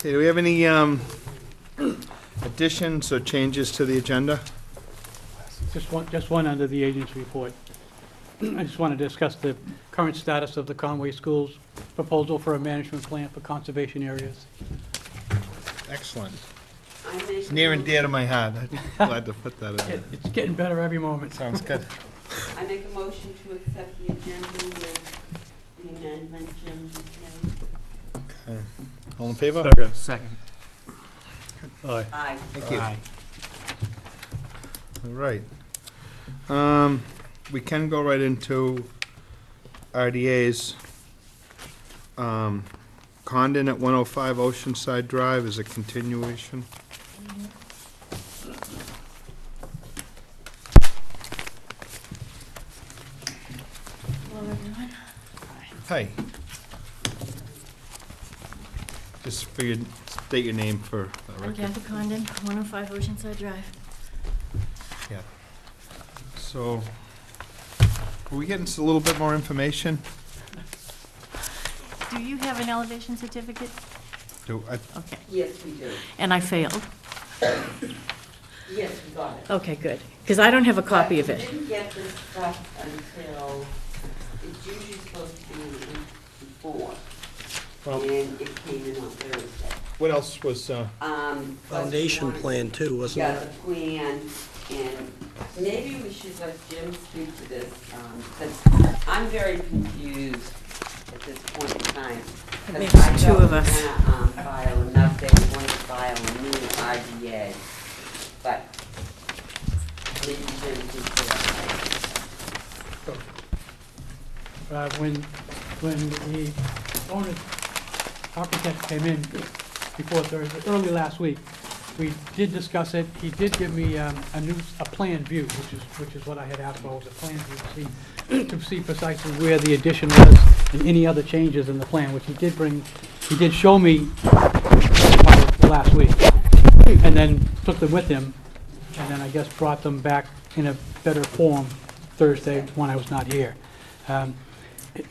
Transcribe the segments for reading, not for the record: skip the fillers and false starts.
Okay, do we have any additions or changes to the agenda? Just one under the agent's report. I just want to discuss the current status of the Conway Schools proposal for a management plan for conservation areas. Excellent. It's near and dear to my heart. I'm glad to put that in there. It's getting better every moment. Sounds good. I make a motion to accept the agenda with the amendment Jim just made. Okay. All in favor? Second. Aye. Aye. Thank you. Aye. All right. We can go right into RDA's. Condon at 105 Oceanside Drive is a continuation. Hello, everyone. Hi. Just for your, state your name for the I'm record. Kathy Condon, 105 Oceanside Drive. Yeah. So, are we getting a little bit more information? Do you have an elevation certificate? Okay. Yes, we do. And I failed? Yes, we got it. Okay, good. Because I don't have a copy of But it. we didn't get this stuff until, it's usually supposed to be in before, Well, and it came in on Thursday. what else was, But Foundation we wanted- plan too, wasn't Yeah, it? the plan, and maybe we should let Jim speak to this, because I'm very confused at this point in time. It 'Cause makes I two thought of we were us. gonna, file an update, we wanted to file a new RDA, but maybe Jim can clarify. When the owner architect came in before Thursday, early last week, we did discuss it. He did give me a plan view, which is what I had asked for, was a plan view to see precisely where the addition was and any other changes in the plan, which he did show me last week, and then took them with him, and then I guess brought them back in a better form Thursday when I was not here.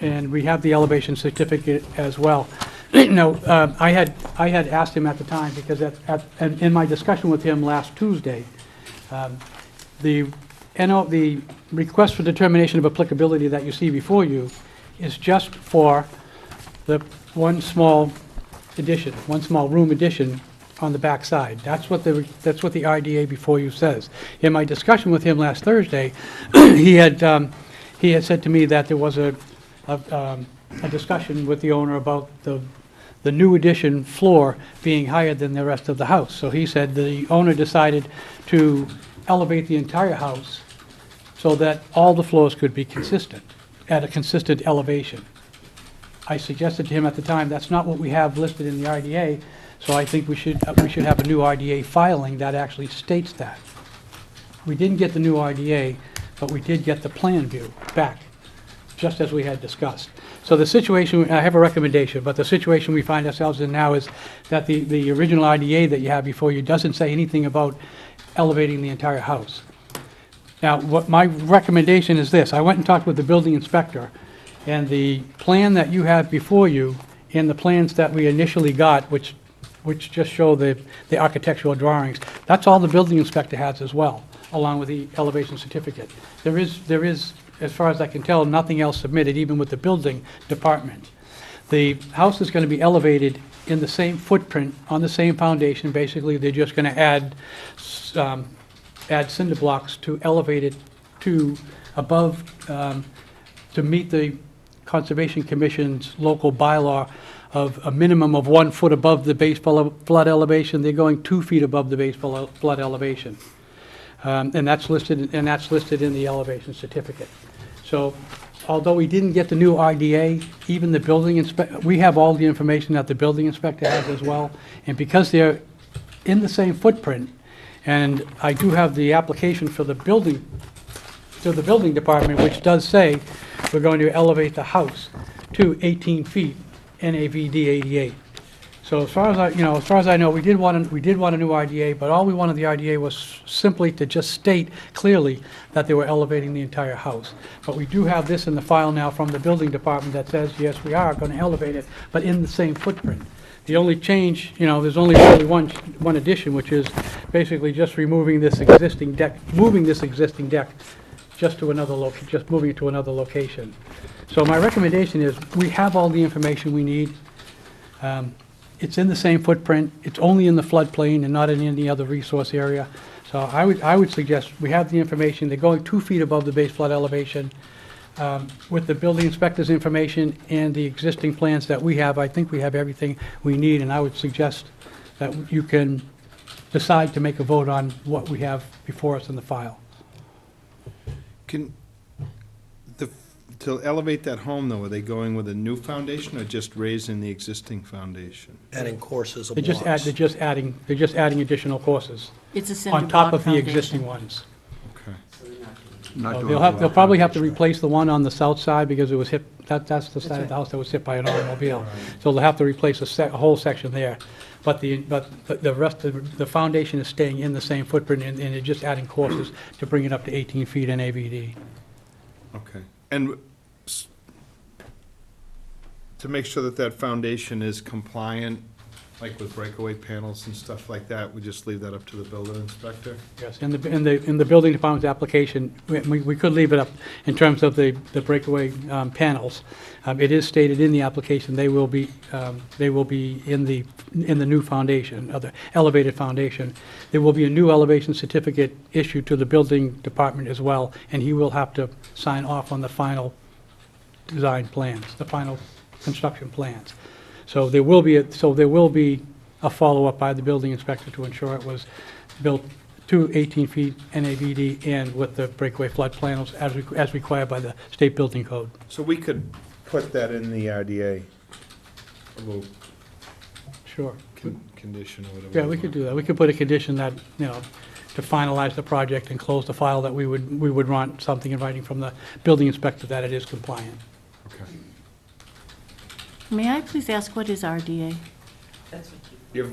And we have the elevation certificate as well. No, I had asked him at the time, because in my discussion with him last Tuesday, the request for determination of applicability that you see before you is just for the one small room addition on the back side. That's what the RDA before you says. In my discussion with him last Thursday, he had said to me that there was a discussion with the owner about the new addition floor being higher than the rest of the house. So he said the owner decided to elevate the entire house so that all the floors could be consistent, at a consistent elevation. I suggested to him at the time, that's not what we have listed in the RDA, so I think we should have a new RDA filing that actually states that. We didn't get the new RDA, but we did get the plan view back, just as we had discussed. So the situation, I have a recommendation, but the situation we find ourselves in now is that the original RDA that you have before you doesn't say anything about elevating the entire house. Now, what my recommendation is this: I went and talked with the building inspector, and the plan that you have before you, and the plans that we initially got, which just show the architectural drawings, that's all the building inspector has as well, along with the elevation certificate. There is, as far as I can tell, nothing else submitted, even with the building department. The house is going to be elevated in the same footprint, on the same foundation. Basically, they're just going to add cinder blocks to elevate it to above, to meet the Conservation Commission's local bylaw of a minimum of 1 foot above the base flood elevation. They're going 2 feet above the base flood elevation. And that's listed in the elevation certificate. So although we didn't get the new RDA, even the building inspector, we have all the information that the building inspector has as well. And because they're in the same footprint, and I do have the application for the building, to the building department, which does say we're going to elevate the house to 18 feet NAVD 88. So as far as I know, we did want a new RDA, but all we wanted the RDA was simply to just state clearly that they were elevating the entire house. But we do have this in the file now from the building department that says, yes, we are going to elevate it, but in the same footprint. The only change, there's only really one addition, which is basically just removing this existing deck, moving this existing deck just moving it to another location. So my recommendation is, we have all the information we need. It's in the same footprint, it's only in the floodplain and not in any other resource area. So I would suggest, we have the information, they're going 2 feet above the base flood elevation. With the building inspector's information and the existing plans that we have, I think we have everything we need, and I would suggest that you can decide to make a vote on what we have before us in the file. To elevate that home, though, are they going with a new foundation or just raising the existing foundation? Adding courses of They're blocks. just adding additional courses It's a cinder on top block of the foundation. existing ones. Okay. So they're not doing They'll probably have to replace the one on the south side because it was hit, that's the side of the house that was hit by an automobile. So they'll have to replace a whole section there. But the rest of the foundation is staying in the same footprint, and they're just adding courses to bring it up to 18 feet NAVD. Okay. And to make sure that that foundation is compliant, like with breakaway panels and stuff like that, we just leave that up to the building inspector? Yes, in the building department's application, we could leave it up in terms of the breakaway panels. It is stated in the application they will be in the new foundation, the elevated foundation. There will be a new elevation certificate issued to the building department as well, and he will have to sign off on the final design plans, the final construction plans. So there will be a follow-up by the building inspector to ensure it was built to 18 feet NAVD and with the breakaway flood panels as required by the state building code. So we could put that in the RDA, a little Sure. condition or whatever. Yeah, we could do that. We could put a condition that, to finalize the project and close the file, that we would want something in writing from the building inspector that it is compliant. Okay. May I please ask, what is RDA? That's what you.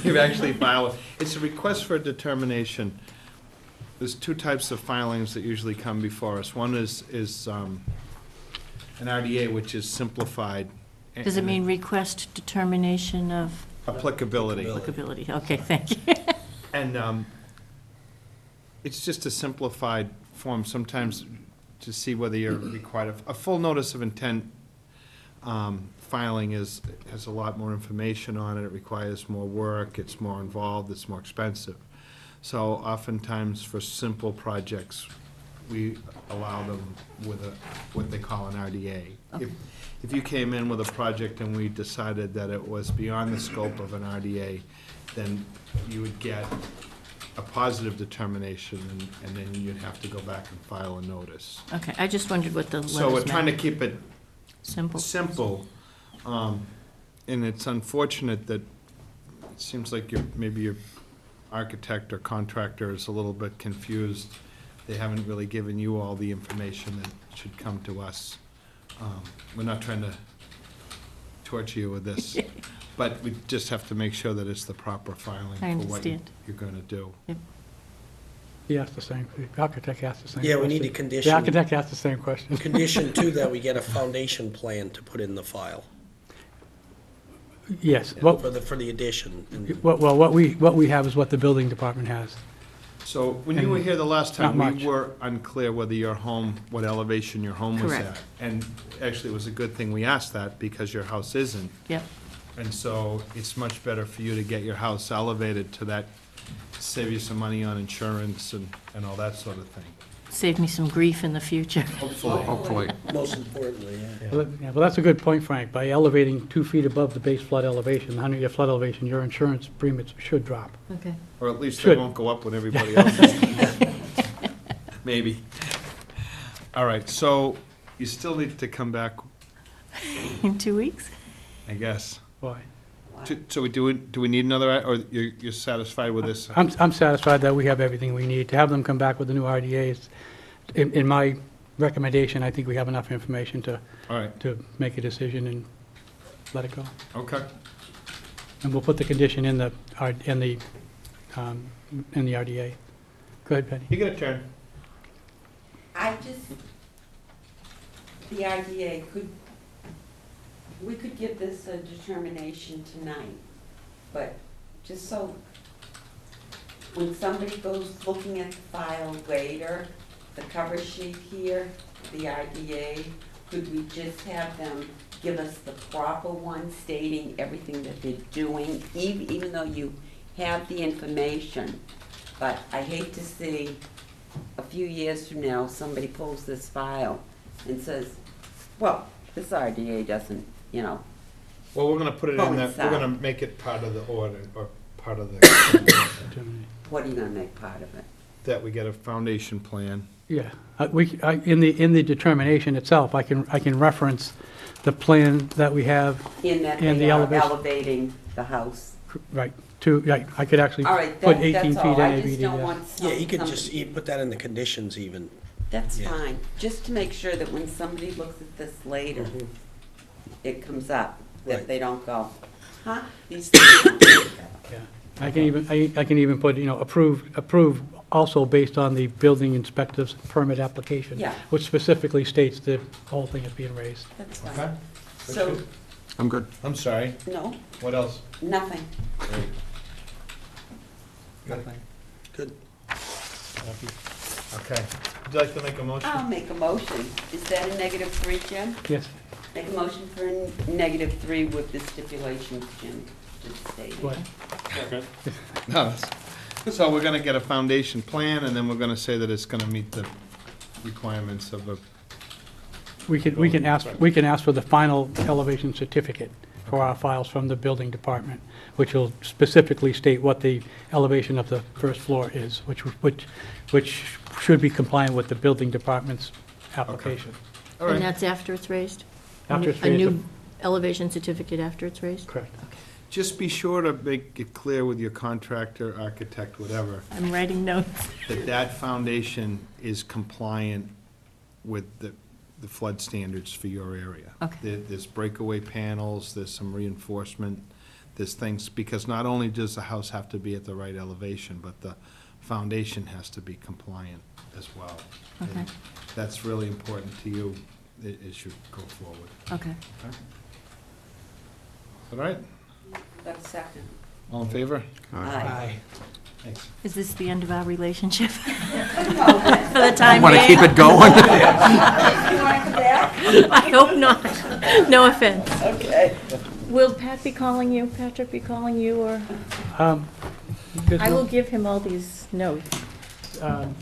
You've actually filed, it's a request for a determination. There's 2 types of filings that usually come before us. One is an RDA, which is simplified. Does it mean request determination of Applicability. applicability? Okay, thank you. And it's just a simplified form, sometimes to see whether you're required. A full notice of intent filing has a lot more information on it. It requires more work, it's more involved, it's more expensive. So oftentimes for simple projects, we allow them with what they call an RDA. If you came in with a project and we decided that it was beyond the scope of an RDA, then you would get a positive determination, and then you'd have to go back and file a notice. Okay, I just wondered what the letters So we're trying to meant. keep it Simple. simple, and it's unfortunate that it seems like maybe your architect or contractor is a little bit confused. They haven't really given you all the information that should come to us. We're not trying to torture you with this, but we just have to make sure that it's the proper filing I for what understand. you're going to do. He asked the same, the architect asked the same question. Yeah, we need to The condition, architect asked the same question. condition too, that we get a foundation plan to put in the file Yes, for the addition. And what we have is what the building department has. So when you were here the last time, Not we much. were unclear whether your home, what elevation your home was at. Correct. And actually, it was a good thing we asked that, because your house isn't. Yep. And so it's much better for you to get your house elevated to that, save you some money on insurance and all that sort of thing. Save me some grief in the future. Hopefully. most importantly, yeah. Well, that's a good point, Frank. By elevating 2 feet above the base flood elevation, the 100-year flood elevation, your insurance premiums should drop. Okay. Or at least they Should. won't go up when everybody else is. Maybe. All right, so you still need to come back, In 2 weeks? I guess. Why? So do we need another, or you're satisfied with this? I'm satisfied that we have everything we need. To have them come back with the new RDAs, in my recommendation, I think we have enough information All right, to make a decision and let it go. okay. And we'll put the condition in the, in the RDA. Go ahead, Penny. You get a turn. The RDA, we could give this a determination tonight, but just so when somebody goes looking at the file later, the cover sheet here, the RDA, could we just have them give us the proper one stating everything that they're doing, even though you have the information? But I hate to see a few years from now, somebody pulls this file and says, well, this RDA doesn't, you know. Well, we're gonna put it in there, we're Coincide. gonna make it part of the order, or part of the, What are you gonna make part of it? that we get a foundation plan. Yeah, in the determination itself, I can reference the plan that we have, In that And they the are elevation. elevating the house. right, I could actually All right, put 18 that's feet all. I just NABD. don't yeah. want Yeah, you could some- just, you put that in the conditions even. That's Yeah. fine, just to make sure that when somebody looks at this later, Mhm. it comes up, that Right. they don't go, huh? These things don't make that. Yeah. I can even put, approve also based on the building inspector's permit application. Yeah. Which specifically states the whole thing is being raised. That's Okay. fine. So, I'm good. I'm sorry, no, what else? nothing. Nothing. Good. Okay, would you like to make a motion? I'll make a motion. Is that a -3, Jim? Yes, Make a motion for a -3 with the stipulations Jim just stated. what? No, so we're gonna get a foundation plan, and then we're gonna say that it's gonna meet the requirements of a, We can ask for the final elevation certificate for our files from the building department, which will specifically state what the elevation of the first floor is, which should be compliant with the building department's application. all And right. that's after it's raised? After it's A raised, new elevation certificate after it's raised? correct. Just be sure to make it clear with your contractor, architect, whatever, I'm writing notes. that foundation is compliant with the flood standards for your area. Okay. There's breakaway panels, there's some reinforcement, there's things, because not only does the house have to be at the right elevation, but the foundation has to be compliant as well. Okay. And that's really important to you as you go forward. Okay. All right, That's second. all in favor? Aye. Thanks. Is this the end of our relationship? For the time being? Want to keep it going? You want to come back? I hope not. No offense. Okay. Will Pat be calling you, Patrick be calling you, or? There's I no- will give him all these notes.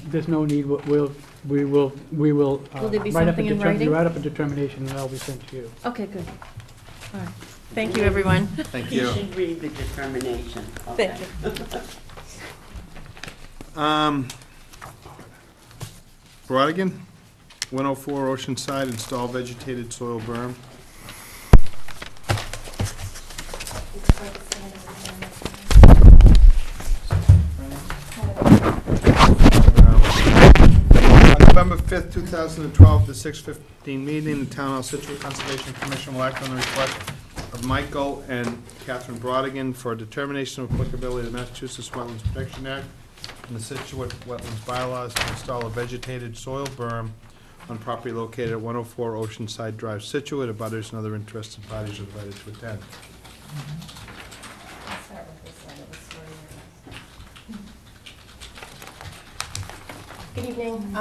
There's no need, we will. Will there be write up a something in determin- writing? Write up a determination, and that'll be sent to you. Okay, good. All right. Thank you, everyone. Thank You you. should read the determination. Okay. Thank you. Brodigan, 104 Oceanside, install vegetated soil berm. On November 5th, 2012, the 6:15 meeting, the Town of Scituate Conservation Commission will act on the request of Michael and Catherine Brodigan for a determination of applicability of the Massachusetts Wetlands Protection Act and the Scituate Wetlands bylaws to install a vegetated soil berm on property located at 104 Oceanside Drive, Scituate. Abutters and other interested parties are invited to attend. Good evening.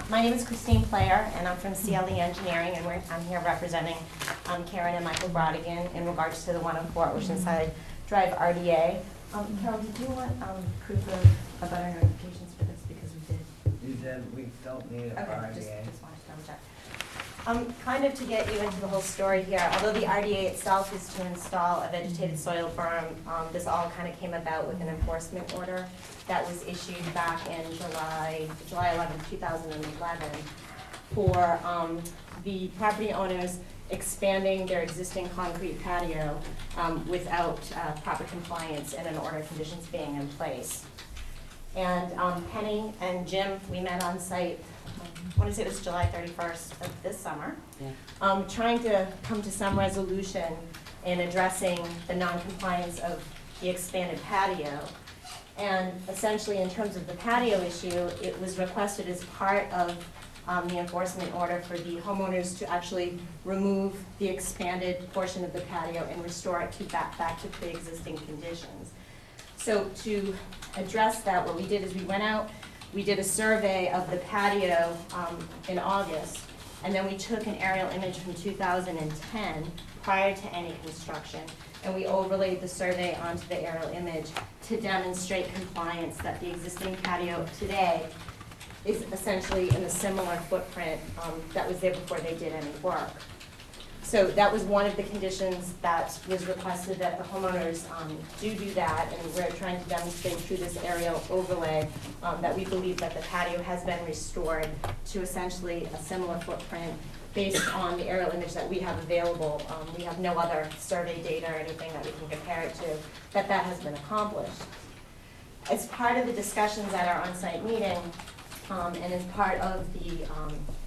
My name is Christine Player, and I'm from CLE Engineering, and I'm here representing Karen and Michael Brodigan in regards to the 104 Oceanside Drive RDA. Carol, did you want proof of abutter notifications for this? Because we did. You did, we don't need a Okay, just RDA. wanted to double check. Kind of to get you into the whole story here, although the RDA itself is to install a vegetated soil berm, this all kind of came about with an enforcement order that was issued back in July 11, 2011, for the property owners expanding their existing concrete patio without proper compliance and an order of conditions being in place. And Penny and Jim, we met on site, I want to say it was July 31st of this summer, Yeah. trying to come to some resolution in addressing the noncompliance of the expanded patio. And essentially, in terms of the patio issue, it was requested as part of the enforcement order for the homeowners to actually remove the expanded portion of the patio and restore it to back to pre-existing conditions. So to address that, what we did is we went out, we did a survey of the patio in August, and then we took an aerial image from 2010 prior to any construction, and we overlaid the survey onto the aerial image to demonstrate compliance that the existing patio today is essentially in a similar footprint that was there before they did any work. So that was one of the conditions that was requested, that the homeowners do that, and we're trying to demonstrate through this aerial overlay that we believe that the patio has been restored to essentially a similar footprint based on the aerial image that we have available. We have no other survey data or anything that we can compare it to, that has been accomplished. As part of the discussions at our on-site meeting, and as part of the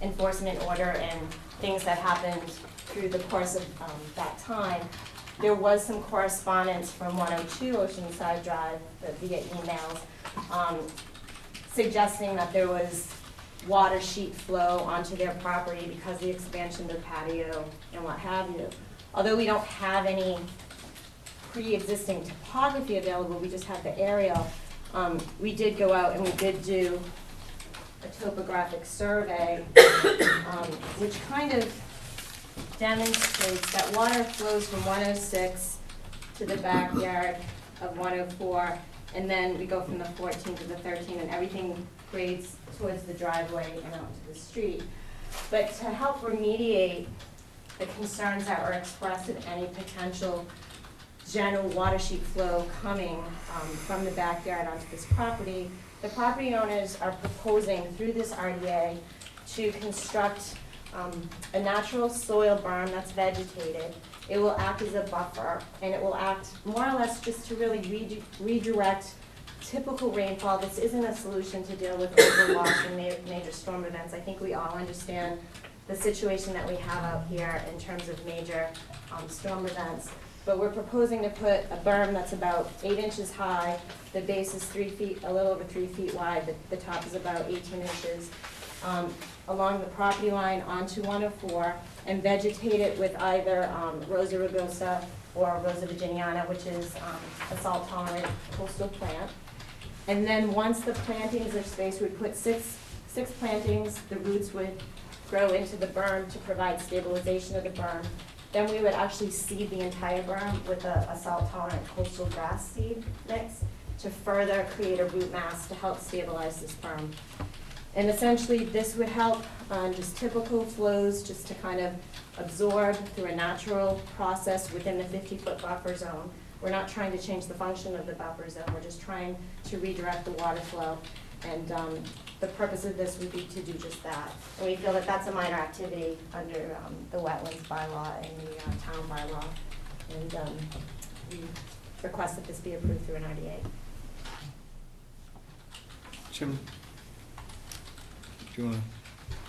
enforcement order and things that happened through the course of that time, there was some correspondence from 102 Oceanside Drive via emails suggesting that there was water sheet flow onto their property because of the expansion of the patio and what have you. Although we don't have any pre-existing topography available, we just have the aerial, we did go out and we did do a topographic survey, which kind of demonstrates that water flows from 106 to the backyard of 104, and then we go from the 14 to the 13, and everything grades towards the driveway and out to the street. But to help remediate the concerns that were expressed of any potential general water sheet flow coming from the backyard onto this property, the property owners are proposing through this RDA to construct a natural soil berm that's vegetated. It will act as a buffer, and it will act more or less just to really redirect typical rainfall. This isn't a solution to deal with overwash and major storm events. I think we all understand the situation that we have out here in terms of major storm events. But we're proposing to put a berm that's about 8 inches high. The base is 3 feet, a little over 3 feet wide. The top is about 18 inches. Along the property line onto 104, and vegetate it with either Rosa rugosa or Rosa virginiana, which is a salt-tolerant coastal plant. And then once the plantings are spaced, we'd put six plantings. The roots would grow into the berm to provide stabilization of the berm. Then we would actually seed the entire berm with a salt-tolerant coastal grass seed mix to further create a root mass to help stabilize this berm. And essentially, this would help just typical flows just to kind of absorb through a natural process within the 50-foot buffer zone. We're not trying to change the function of the buffer zone. We're just trying to redirect the water flow. And the purpose of this would be to do just that. And we feel that that's a minor activity under the wetlands bylaw and the town bylaw. And we request that this be approved through an RDA. Jim, do you want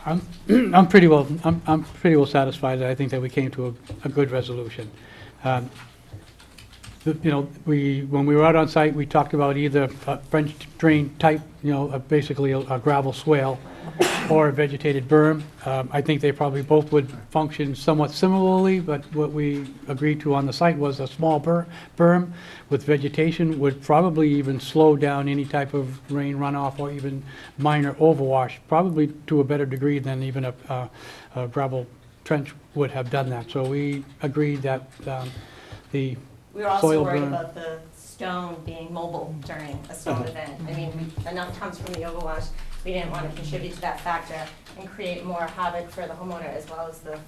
to? I'm pretty well satisfied. I think that we came to a good resolution. You know, when we were out on site, we talked about either a French drain type, you know, basically a gravel swale, or a vegetated berm. I think they probably both would function somewhat similarly, but what we agreed to on the site was a small berm with vegetation would probably even slow down any type of rain runoff or even minor overwash, probably to a better degree than even a gravel trench would have done that. So we agreed that the We were also soil worried berm. about the stone being mobile during a storm event. I mean, enough comes from the overwash. We didn't want to contribute to that factor and create more havoc for the homeowner as well as the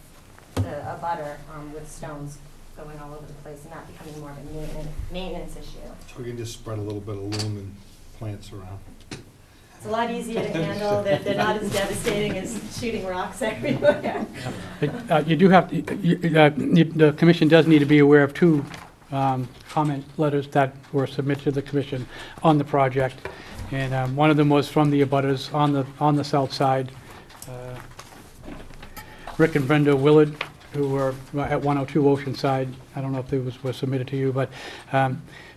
abutter with stones going all over the place and that becoming more of a maintenance issue. So we can just spread a little bit of loam and plants around. It's a lot easier to handle. They're not as devastating as shooting rocks everywhere. You do have, the commission does need to be aware of two comment letters that were submitted to the commission on the project. And one of them was from the abutters on the south side. Rick and Brenda Willard who were at 102 Oceanside. I don't know if they were submitted to you, but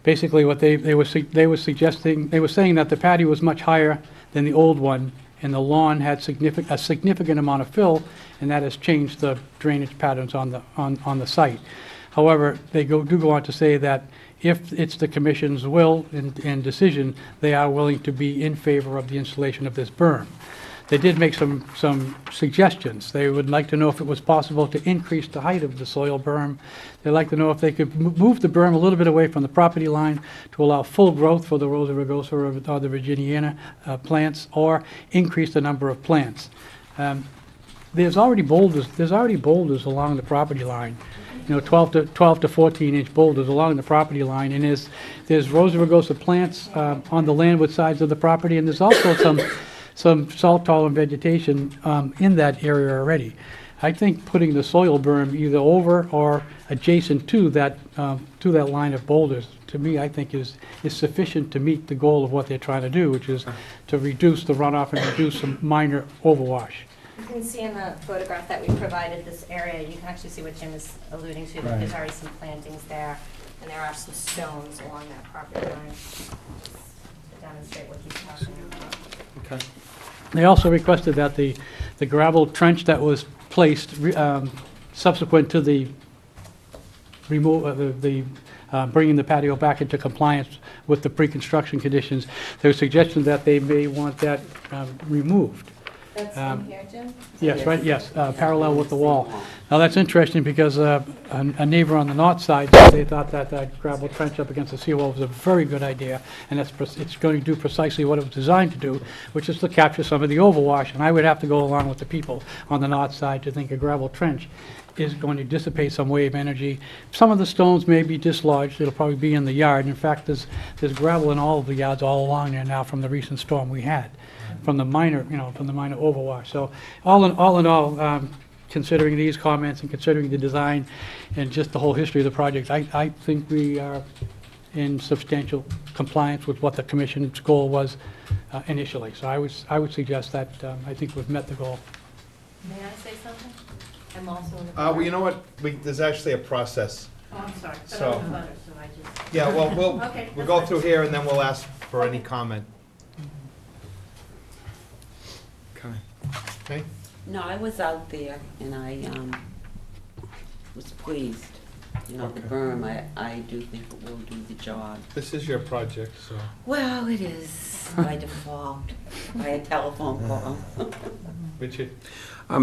basically what they were suggesting, they were saying that the patio was much higher than the old one, and the lawn had a significant amount of fill, and that has changed the drainage patterns on the site. However, they do go on to say that if it's the commission's will and decision, they are willing to be in favor of the installation of this berm. They did make some suggestions. They would like to know if it was possible to increase the height of the soil berm. They'd like to know if they could move the berm a little bit away from the property line to allow full growth for the Rosa rugosa or the Virginiana plants, or increase the number of plants. There's already boulders along the property line, 12 to 14-inch boulders along the property line, and there's Rosa rugosa plants on the landward sides of the property, and there's also some salt tolerant vegetation in that area already. I think putting the soil berm either over or adjacent to that line of boulders, to me, I think is sufficient to meet the goal of what they're trying to do, which is to reduce the runoff and reduce some minor overwash. You can see in the photograph that we provided this area, you can actually see what Jim is alluding to, that there's already some plantings there, and there are some stones along that property line to demonstrate what he's talking about. Okay. They also requested that the gravel trench that was placed subsequent to the bringing the patio back into compliance with the pre-construction conditions, there was suggestion that they may want that removed. That's in here, Jim? Yes, right, yes, parallel with the wall. Now, that's interesting because a neighbor on the north side said they thought that gravel trench up against the seawall was a very good idea, and it's going to do precisely what it was designed to do, which is to capture some of the overwash. And I would have to go along with the people on the north side to think a gravel trench is going to dissipate some wave energy. Some of the stones may be dislodged. It'll probably be in the yard. In fact, there's gravel in all of the yards all along there now from the recent storm we had, from the minor overwash. So all in all, considering these comments and considering the design and just the whole history of the project, I think we are in substantial compliance with what the commission's goal was initially. So I would suggest that I think we've met the goal. May I say something? I'm also in the. Well, you know what, there's actually a process. Oh, I'm sorry, but So- I'm a butter, so I just. Yeah, well, Okay, we'll that's go fine. through here and then we'll ask for any comment. Okay. No, I was out there and I was pleased. The Okay. berm, I do think it will do the job. This is your project, so. Well, it is by default, by a telephone call. Richard?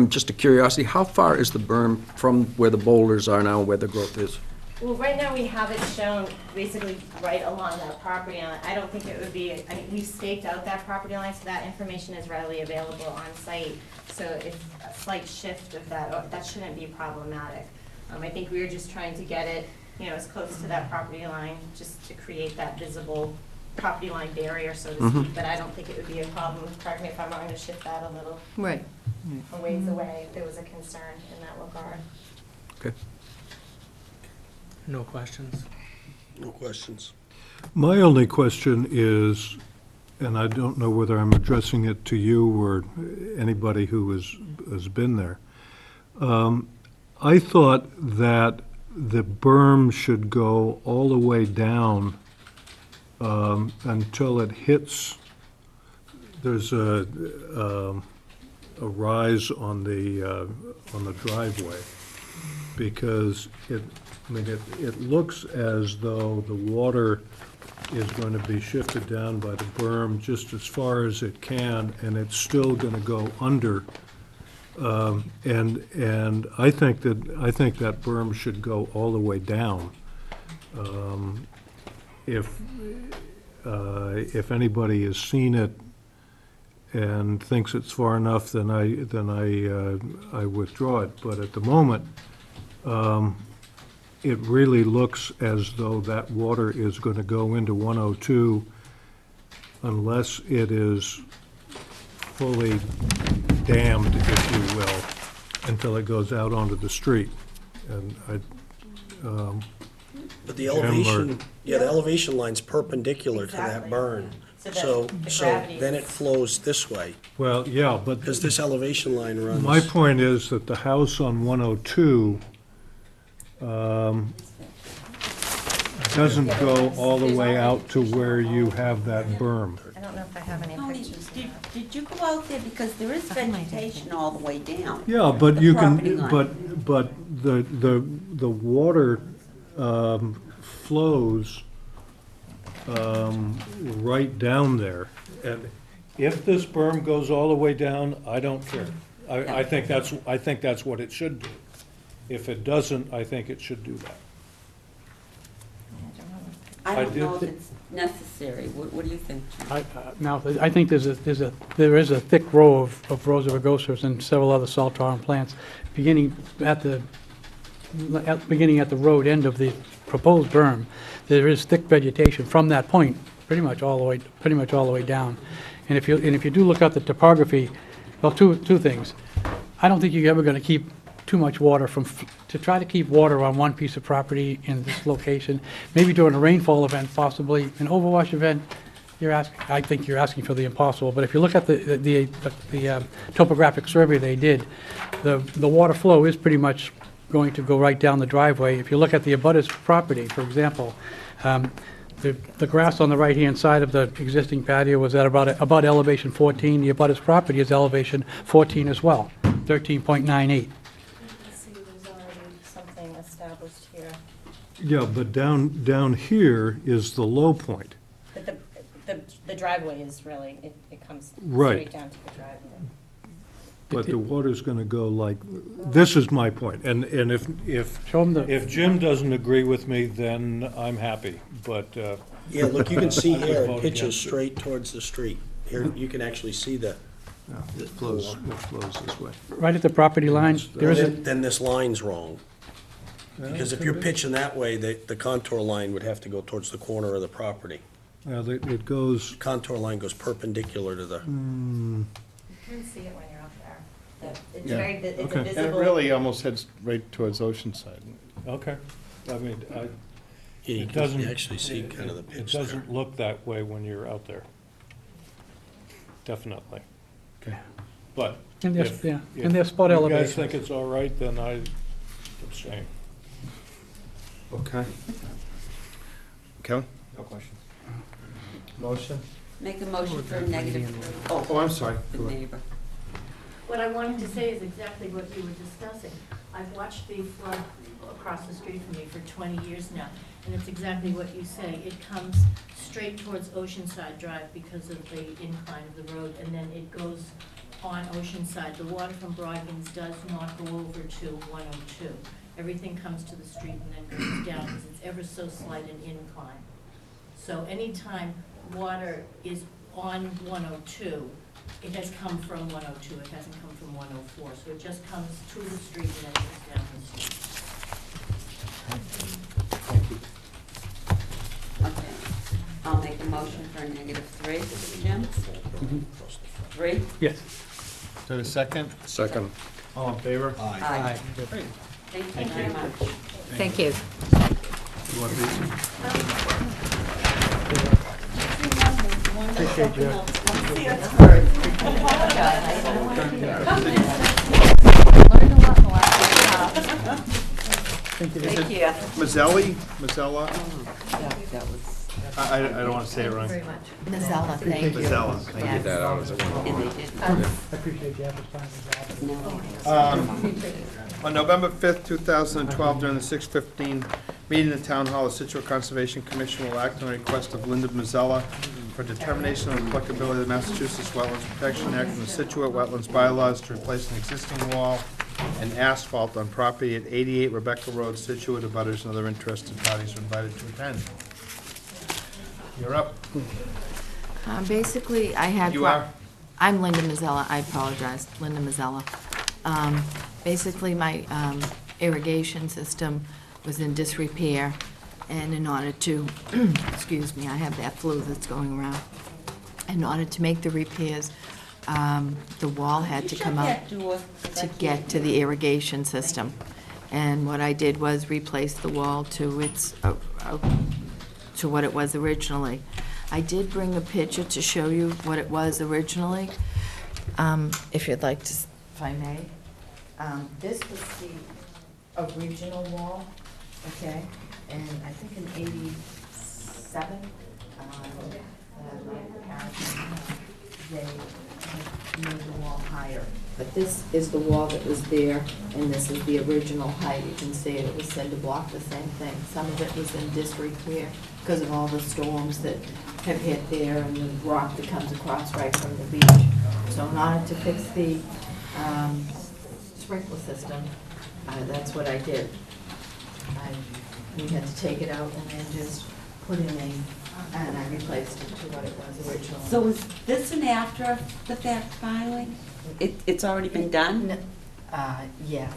Just a curiosity, how far is the berm from where the boulders are now, where the growth is? Well, right now we have it shown basically right along that property line. I don't think it would be, I mean, we staked out that property line, so that information is readily available on site. So if a slight shift of that shouldn't be problematic. I think we were just trying to get it, as close to that property line, just to create that visible property line barrier, so to speak. But I don't think it would be a problem, correct me if I'm wrong, to shift that a little Right. a ways away if there was a concern in that regard. Okay. No questions? No questions. My only question is, and I don't know whether I'm addressing it to you or anybody who has been there. I thought that the berm should go all the way down until it hits, there's a rise on the driveway, because it looks as though the water is going to be shifted down by the berm just as far as it can, and it's still going to go under. And I think that berm should go all the way down. If anybody has seen it and thinks it's far enough, then I withdraw it. But at the moment, it really looks as though that water is going to go into 102 unless it is fully dammed, if you will, until it goes out onto the street. And But the Jim, or- elevation, the elevation line's perpendicular to that Exactly. burn. So, the so gravity then it is- flows this way, Well, yeah, but because this elevation line runs. my point is that the house on 102 doesn't go all the way out to where you have that berm. I don't know if I have any Tony, pictures. did you go out there? Because there is vegetation all the way down. Yeah, but The you property can, line. but the water flows right down there. And if this berm goes all the way down, I don't care. I think that's what it should do. If it doesn't, I think it should do that. I I don't do know if thi- it's necessary. What do you think, Jim? Now, I think there is a thick row of Rosa rugosas and several other salt tolerant plants beginning at the road end of the proposed berm. There is thick vegetation from that point, pretty much all the way down. And if you do look at the topography, well, two things. I don't think you're ever gonna keep too much water to try to keep water on one piece of property in this location, maybe during a rainfall event, possibly. An overwash event, I think you're asking for the impossible, but if you look at the topographic survey they did, the water flow is pretty much going to go right down the driveway. If you look at the abutters property, for example, the grass on the right-hand side of the existing patio was at about elevation 14. The abutters property is elevation 14 as well, 13.98. See, there's already something established here. Yeah, but down here is the low point. But the driveway is really, it comes Right. straight down to the driveway. But the water's gonna go like, this is my point. And if Show them the, If Jim doesn't agree with me, then I'm happy, but, Yeah, look, you can see I would here, vote it pitches against it. straight towards the street. Here, you can actually see the, It flows this way. right at the property line, there is a, then this line's wrong. Because if you're pitching that way, the contour line would have to go towards the corner of the property. it goes, Contour line goes perpendicular to the, You can see it when you're up there. It's Yeah. very, it's a Okay. And it visible. really almost heads right towards Oceanside. okay. I mean, yeah, you it can doesn't. actually see kind of the It pitch there. doesn't look that way when you're out there. Definitely. Okay. But and their, if- yeah, if and their spot you guys elevation. think it's all right, then I abstain. Okay. Kevin? No questions. Motion? Make a motion for a negative. Oh, I'm sorry. The neighbor. What I wanted to say is exactly what you were discussing. I've watched the flood across the street from me for 20 years now, and it's exactly what you say. It comes straight towards Oceanside Drive because of the incline of the road, and then it goes on Oceanside. The water from Broggins does not go over to 102. Everything comes to the street and then goes down because it's ever so slight an incline. So anytime water is on 102, it has come from 102, it hasn't come from 104, so it just comes to the street and then goes down the street. Okay. I'll make a motion for a -3, Jim? 3? Yes. Is there a second? Second. All in favor? Aye. Great. Thank you very much. Thank you. You want these? Appreciate you. Thank you. Mazzelli? Mazzella? That was, I don't want to say it wrong. Mazzella, thank you. Mazzella, thank you. Yes. That out as a one. and they didn't. I appreciate you having time. On November 5th, 2012, during the 6:15 meeting in the Town Hall, the Scituate Conservation Commission will act on a request of Linda Mazzella for determination of applicability of the Massachusetts Wetlands Protection Act and the Scituate Wetlands bylaws to replace an existing wall and asphalt on property at 88 Rebecca Road, Scituate. Abutters and other interested parties are invited to attend. You're up. Basically, I had. You are? I'm Linda Mazzella, I apologize, Linda Mazzella. Basically, my irrigation system was in disrepair, and in order to, excuse me, I have that flu that's going around. In order to make the repairs, the wall had to come out to get to the irrigation system. And what I did was replace the wall to its, to what it was originally. I did bring a picture to show you what it was originally, if you'd like to, if I may. This was the original wall, okay? And I think in '87, they made the wall higher. But this is the wall that was there, and this is the original height. You can see it was cinder block, the same thing. Some of it was in disrepair because of all the storms that have hit there and the rock that comes across right from the beach. So in order to fix the sprinkler system, that's what I did. We had to take it out and then just put in and I replaced it to what it was originally. So is this an after the fact filing? It's already been done? Yes,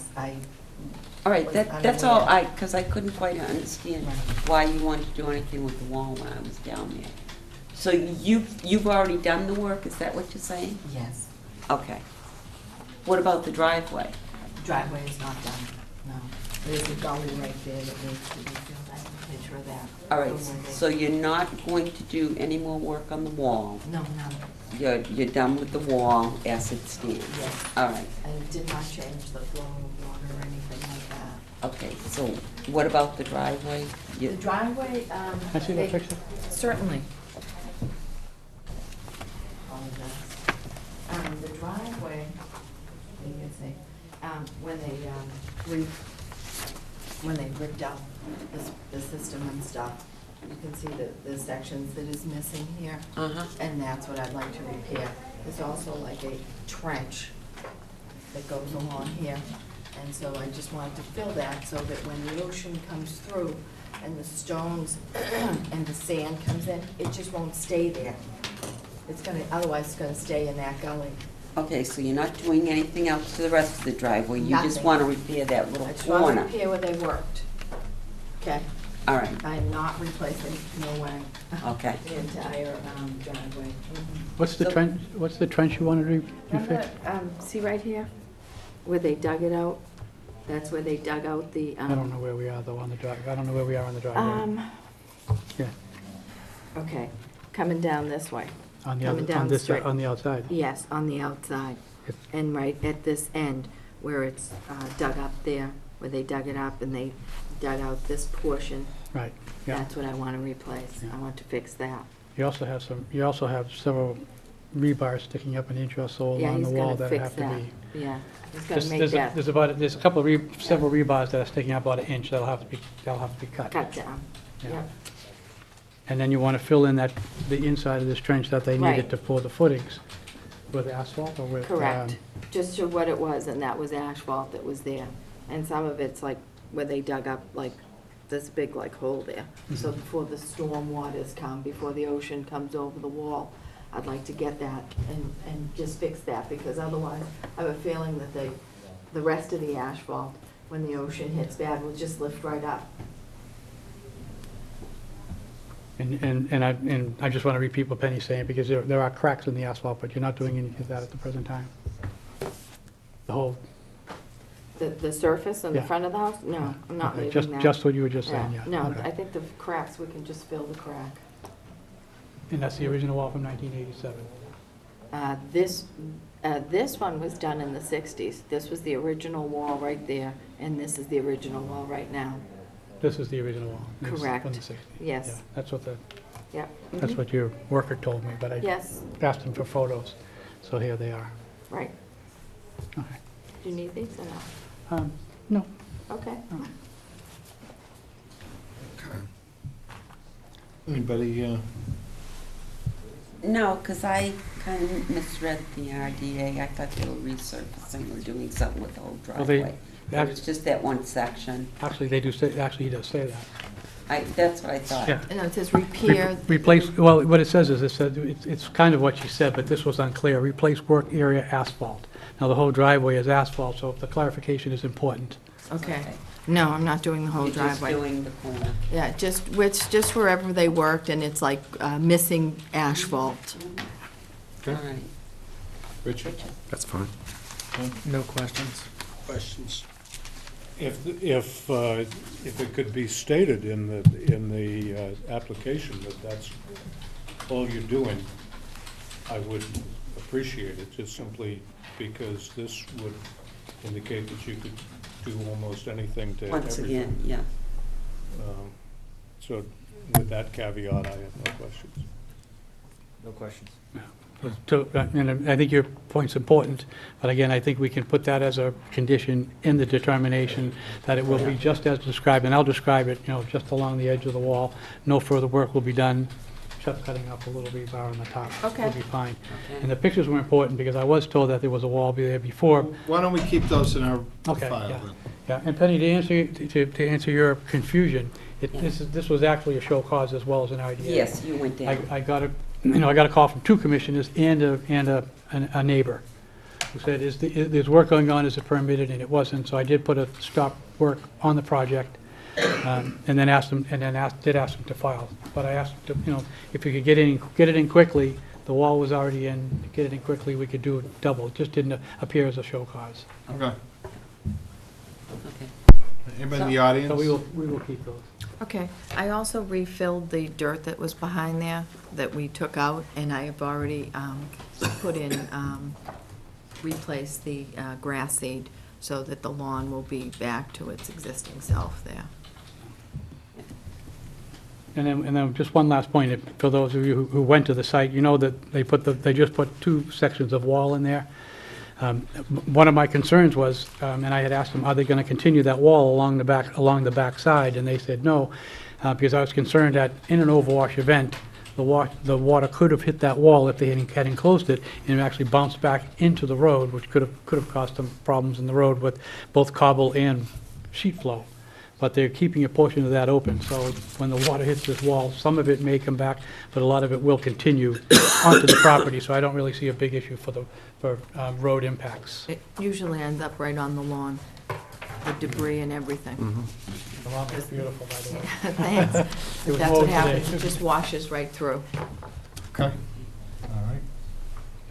All right, was that's all, unaware. because I couldn't quite understand Right. why you wanted to do anything with the wall when I was down there. So you've already done the work, is that what you're saying? Yes. Okay. What about the driveway? Driveway is not done, no. There's a gully right there that needs to be filled. I have a picture of that. All right, From where they- so you're not going to do any more work on the wall? No, no, You're done with the wall as it stands? yes. All right, And did not change the flow of water or anything like that. okay, so what about the driveway? The driveway, Can I see that picture? Certainly. The driveway, you can see, when they ripped out the system and stuff, you can see the sections that is missing here. Uh-huh. And that's what I'd like to repair. There's also like a trench that goes along here. And so I just wanted to fill that so that when the ocean comes through and the stones and the sand comes in, it just won't stay there. It's gonna, otherwise it's gonna stay in that gully. Okay, so you're not doing anything else to the rest of the driveway? You just Nothing. want to repair that little I just want to corner? repair where they worked. Okay? All right, I'm not replacing, no way, okay. the entire driveway. What's the So- trench you want to refix? Remember, see right here, where they dug it out? That's where they dug out the, I don't know where we are though on the drive, I don't know where we are on the driveway. Yeah, okay, coming down this way. on the coming other, down on this, straight. on the outside. Yes, on the outside. Yep. And right at this end, where it's dug up there, where they dug it up and they dug out this portion, Right, yeah. that's what I want to replace. Yeah. I want to fix that. You also have several rebars sticking up an inch or so Yeah, along he's the wall gonna that fix have to that. be. Yeah, he's gonna make that There's a couple of, several rebars that are sticking up about an inch that'll have to be cut. cut down. Yeah. Yep. And then you want to fill in the inside of this trench that they needed Right. to pour the footings with asphalt or with? Correct. Just to what it was, and that was asphalt that was there. And some of it's like where they dug up like this big like hole there. So before the storm waters come, before the ocean comes over the wall, I'd like to get that and just fix that, because otherwise I have a feeling that the rest of the asphalt, when the ocean hits bad, will just lift right up. And I just want to repeat what Penny's saying, because there are cracks in the asphalt, but you're not doing anything to that at the present time. The whole, The surface in the Yeah. front of the house? No, I'm not okay, leaving that. just what you were just saying, yeah. No, okay. I think the cracks, we can just fill the crack. And that's the original wall from 1987. This one was done in the 60s. This was the original wall right there, and this is the original wall right now. This is the original wall. This is Correct. From the 60s. Yes. Yeah, Yep. that's what your worker told me, but I Yes, asked him for photos, so here they are. right. Okay. Do you need these or no? No. Okay. Anybody, No, because I kind of misread the RDA. I thought they were resurfacing or doing something with the whole Well, they- driveway. It was just that one section. Actually, they do say, actually, he does say that. That's what I thought. Yeah. No, it says repair. Replace, well, what it says is, it's kind of what she said, but this was unclear. Replace work area asphalt. Now, the whole driveway is asphalt, so the clarification is important. Okay. No, I'm not doing the whole You're just driveway. doing the corner. Yeah, it's just wherever they worked, and it's like missing asphalt. All right. Richard? That's fine. No questions. Questions? If it could be stated in the application that that's all you're doing, I would appreciate it, just simply because this would indicate that you could do almost anything to everything. Once again, yeah. So with that caveat, I have no questions. No questions. And I think your point's important, but again, I think we can put that as a condition in the determination that it will be just as described, and I'll describe it, just along the edge of the wall. No further work will be done, just cutting up a little rebar on the top. Okay. Will be fine. Okay. And the pictures were important because I was told that there was a wall there before. Why don't we keep those in our Okay, file yeah. then? Yeah, and Penny, to answer your confusion, this was actually a show cause as well as an IDA. Yes, you went down. I got a call from 2 commissioners and a neighbor who said, there's work going on, is it permitted? And it wasn't, so I did put a stop work on the project, and then did ask them to file. But I asked them to, if you could get it in quickly, the wall was already in, get it in quickly, we could do it double. It just didn't appear as a show cause. Okay. Okay. Anybody in the audience? So we will keep those. Okay, I also refilled the dirt that was behind there that we took out, and I have already put in, replaced the grass seed so that the lawn will be back to its existing self there. And then just one last point, for those of you who went to the site, you know that they just put 2 sections of wall in there. One of my concerns was, and I had asked them, are they going to continue that wall along the back side? And they said no, because I was concerned that in an overwash event, the water could have hit that wall if they had enclosed it, and it actually bounced back into the road, which could have caused them problems in the road with both cobble and sheet flow. But they're keeping a portion of that open, so when the water hits this wall, some of it may come back, but a lot of it will continue onto the property, so I don't really see a big issue for road impacts. It usually ends up right on the lawn, the debris and everything. The lawn is beautiful, by the way. Thanks. It was That's mowed what today. happens, it just washes right through. Okay. All right.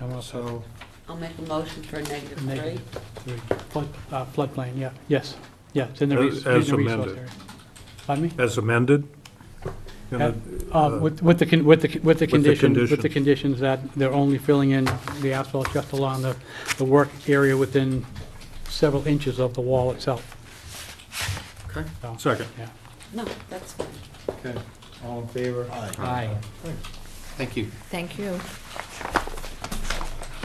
I'm all set. So, I'll make a motion for a -3. Negative 3. Floodplain, yeah, yes, it's in the As resource amended. area. Pardon me? As amended? With the conditions. conditions that they're only filling in the asphalt just along the work area within several inches of the wall itself. okay, So, Second. yeah. No, that's fine. okay. All in favor? Aye. Thank you. Thank you.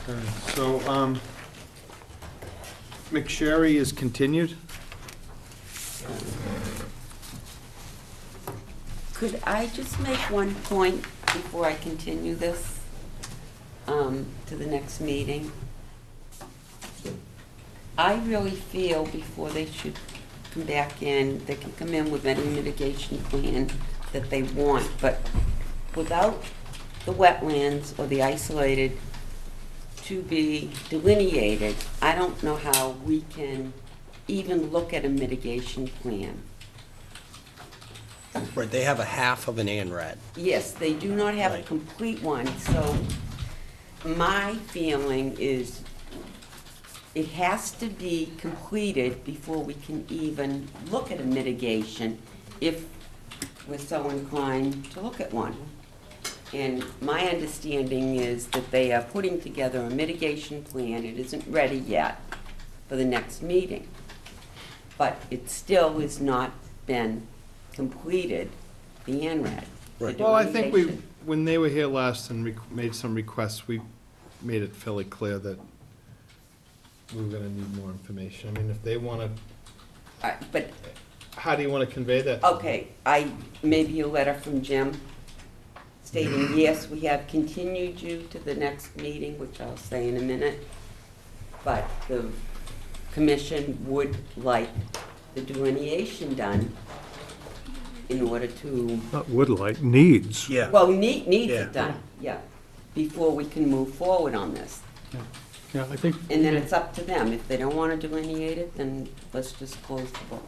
Okay, so, McSherry is continued? Could I just make one point before I continue this to the next meeting? I really feel before they should come back in, they can come in with any mitigation plan that they want, but without the wetlands or the isolated to be delineated, I don't know how we can even look at a mitigation plan. Right, they have a half of an ANRAD. Yes, they do not have a Right. complete one, so my feeling is it has to be completed before we can even look at a mitigation, if we're so inclined to look at one. And my understanding is that they are putting together a mitigation plan. It isn't ready yet for the next meeting. But it still has not been completed, the ANRAD. the Right. Well, I think delineation. when they were here last and made some requests, we made it fairly clear that we were gonna need more information. I mean, if they wanna, But, how do you wanna convey that? okay, maybe a letter from Jim stating, yes, we have continued you to the next meeting, which I'll say in a minute, but the commission would like the delineation done in order to, Not would like, needs. Yeah. well, needs Yeah. it done, yeah, before we can move forward on this. Yeah, I think. And then it's up to them. If they don't want to delineate it, then let's just close the book.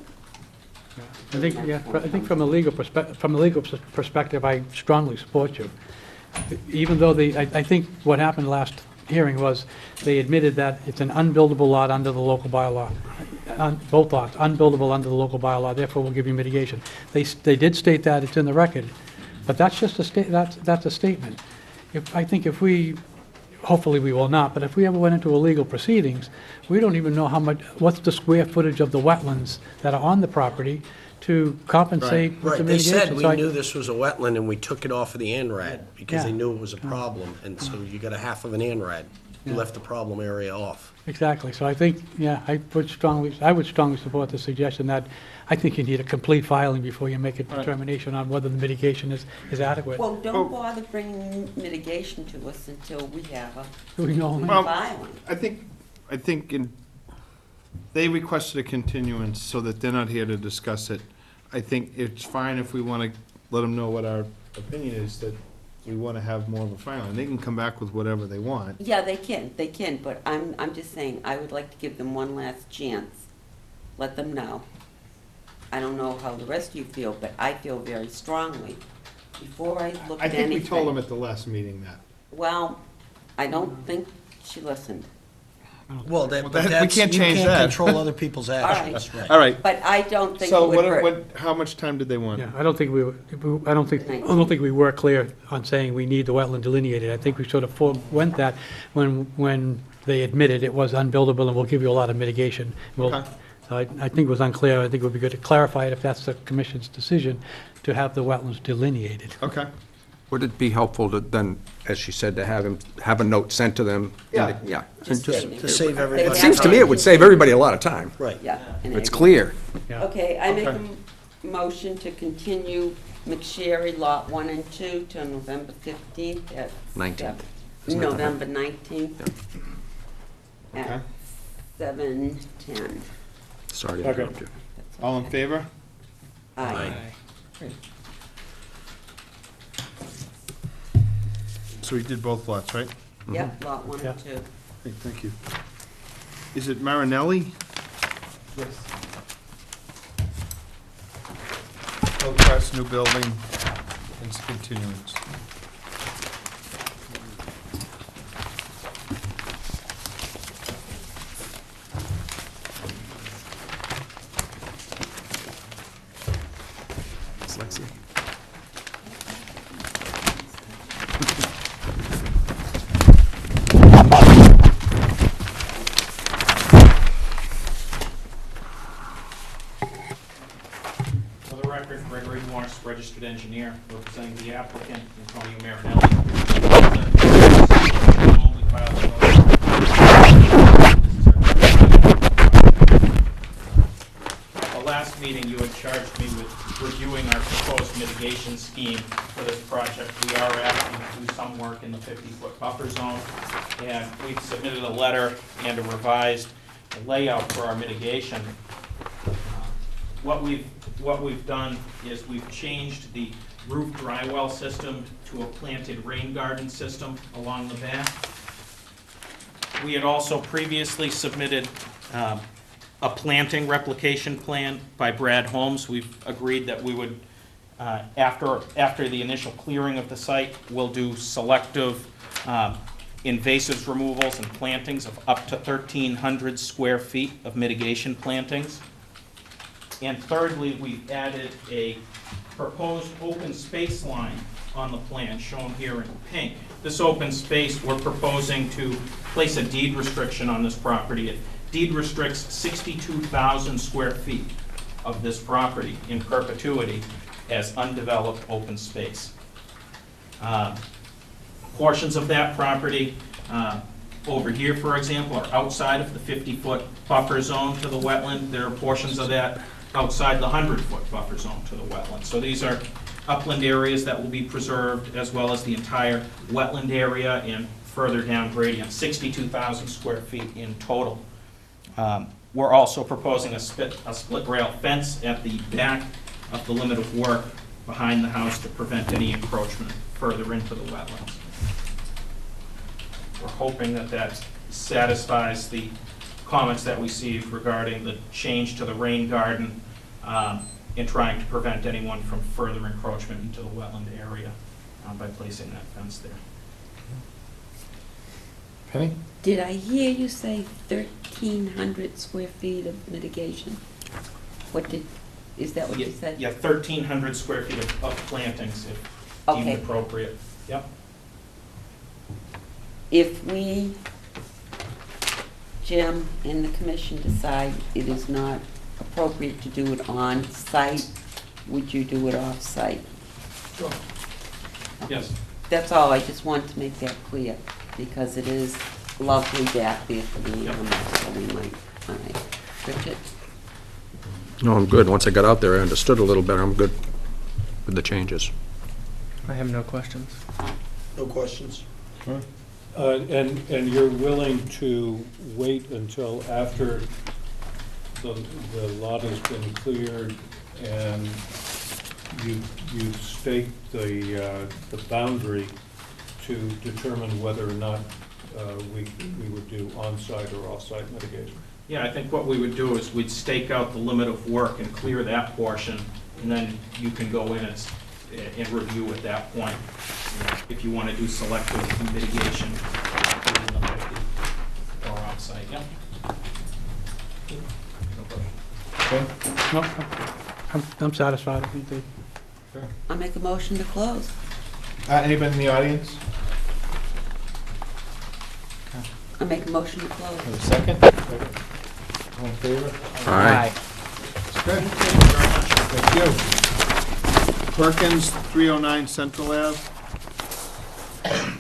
I think from a legal perspective, I strongly support you. Even though I think what happened last hearing was they admitted that it's an unbuildable lot under the local bylaw. Both lots, unbuildable under the local bylaw, therefore we'll give you mitigation. They did state that, it's in the record, But that's just that's a statement. I think if we, hopefully we will not, but if we ever went into illegal proceedings, we don't even know what's the square footage of the wetlands that are on the property to compensate with the Right, they mitigation. said we So I- knew this was a wetland and we took it off of the ANRAD because they Yeah. knew it was a problem, and so you got a half of an ANRAD. You Yeah. left the problem area off. Exactly, so I think, yeah, I would strongly support the suggestion that I think you need a complete filing before you make a right. determination on whether the mitigation is adequate. Well, don't bother bringing mitigation to us until we have a Do we know? Well, filing. I think they requested a continuance so that they're not here to discuss it. I think it's fine if we want to let them know what our opinion is, that we want to have more of a filing. They can come back with whatever they want. Yeah, they can, but I'm just saying, I would like to give them one last chance. Let them know. I don't know how the rest of you feel, but I feel very strongly, before I look I at think anything. we told them at the last meeting that. Well, I don't think she listened. Well, that- but we that's, can't you change can't that. control other people's actions, right? All right, But I don't think it so would hurt. what, how much time did they want? Yeah, I don't think we were clear on saying we need the wetland delineated. I think we sort of forewent that when they admitted it was unbuildable and we'll give you a lot of mitigation. Okay. So I think it was unclear. I think it would be good to clarify it if that's the commission's decision, to have the wetlands delineated. Okay. Would it be helpful to then, as she said, to have a note sent to them? Yeah. Yeah. Just To save everybody. It seems to me it would save everybody a lot of time. Right. Yeah. and It's I- clear. Yeah. Okay, I make Okay. a motion to continue McSherry Lot 1 and 2 till November 15th at... 19th. Isn't that the November 19th Okay. at 7:10. Sorry to interrupt you. All in favor? Aye. So we did both lots, right? Yep, Lot 1 and Yeah. 2. Okay, thank you. Is it Marinelli? Yes. Hillcrest, new building, and it's continuance. Dyslexia. For the record, Gregory Morse, registered engineer, representing the applicant, Antonio Marinelli. Only filed a notice. At the last meeting, you had charged me with reviewing our proposed mitigation scheme for this project. We are asking to do some work in the 50-foot buffer zone, and we've submitted a letter and a revised layout for our mitigation. What we've done is we've changed the roof dry well system to a planted rain garden system along the back. We had also previously submitted a planting replication plan by Brad Holmes. We've agreed that we would, after the initial clearing of the site, we'll do selective invasives removals and plantings of up to 1,300 square feet of mitigation plantings. And thirdly, we've added a proposed open space line on the plan, shown here in pink. This open space, we're proposing to place a deed restriction on this property. It deed restricts 62,000 square feet of this property in perpetuity as undeveloped open space. Portions of that property, over here, for example, are outside of the 50-foot buffer zone to the wetland. There are portions of that outside the 100-foot buffer zone to the wetland. So these are upland areas that will be preserved, as well as the entire wetland area and further down gradient, 62,000 square feet in total. We're also proposing a split rail fence at the back of the limit of work behind the house to prevent any encroachment further into the wetlands. We're hoping that that satisfies the comments that we received regarding the change to the rain garden in trying to prevent anyone from further encroachment into the wetland area by placing that fence there. Penny? Did I hear you say 1,300 square feet of mitigation? Is that what you said? Yeah, 1,300 square feet of plantings. Okay. deemed appropriate. Yep. If we, Jim and the commission decide it is not appropriate to do it on-site, would you do it off-site? Sure. Yes. That's all, I just want to make that clear, because it is lovely back there for the Yep. animals, so we might, all right. Richard? No, I'm good. Once I got out there, I understood a little better. I'm good with the changes. I have no questions. No questions? And you're willing to wait until after the lot has been cleared and you've staked the boundary to determine whether or not we would do on-site or off-site mitigation? Yeah, I think what we would do is we'd stake out the limit of work and clear that portion, and then you can go in and review at that point. If you want to do selective mitigation within the 50 or on-site, yeah. No question. No, I'm satisfied. I think I'll make a motion to close. Anybody in the audience? I'll make a motion to close. Have a second? All in favor? All right. Good. Thank you. Perkins, 309 Central Ave.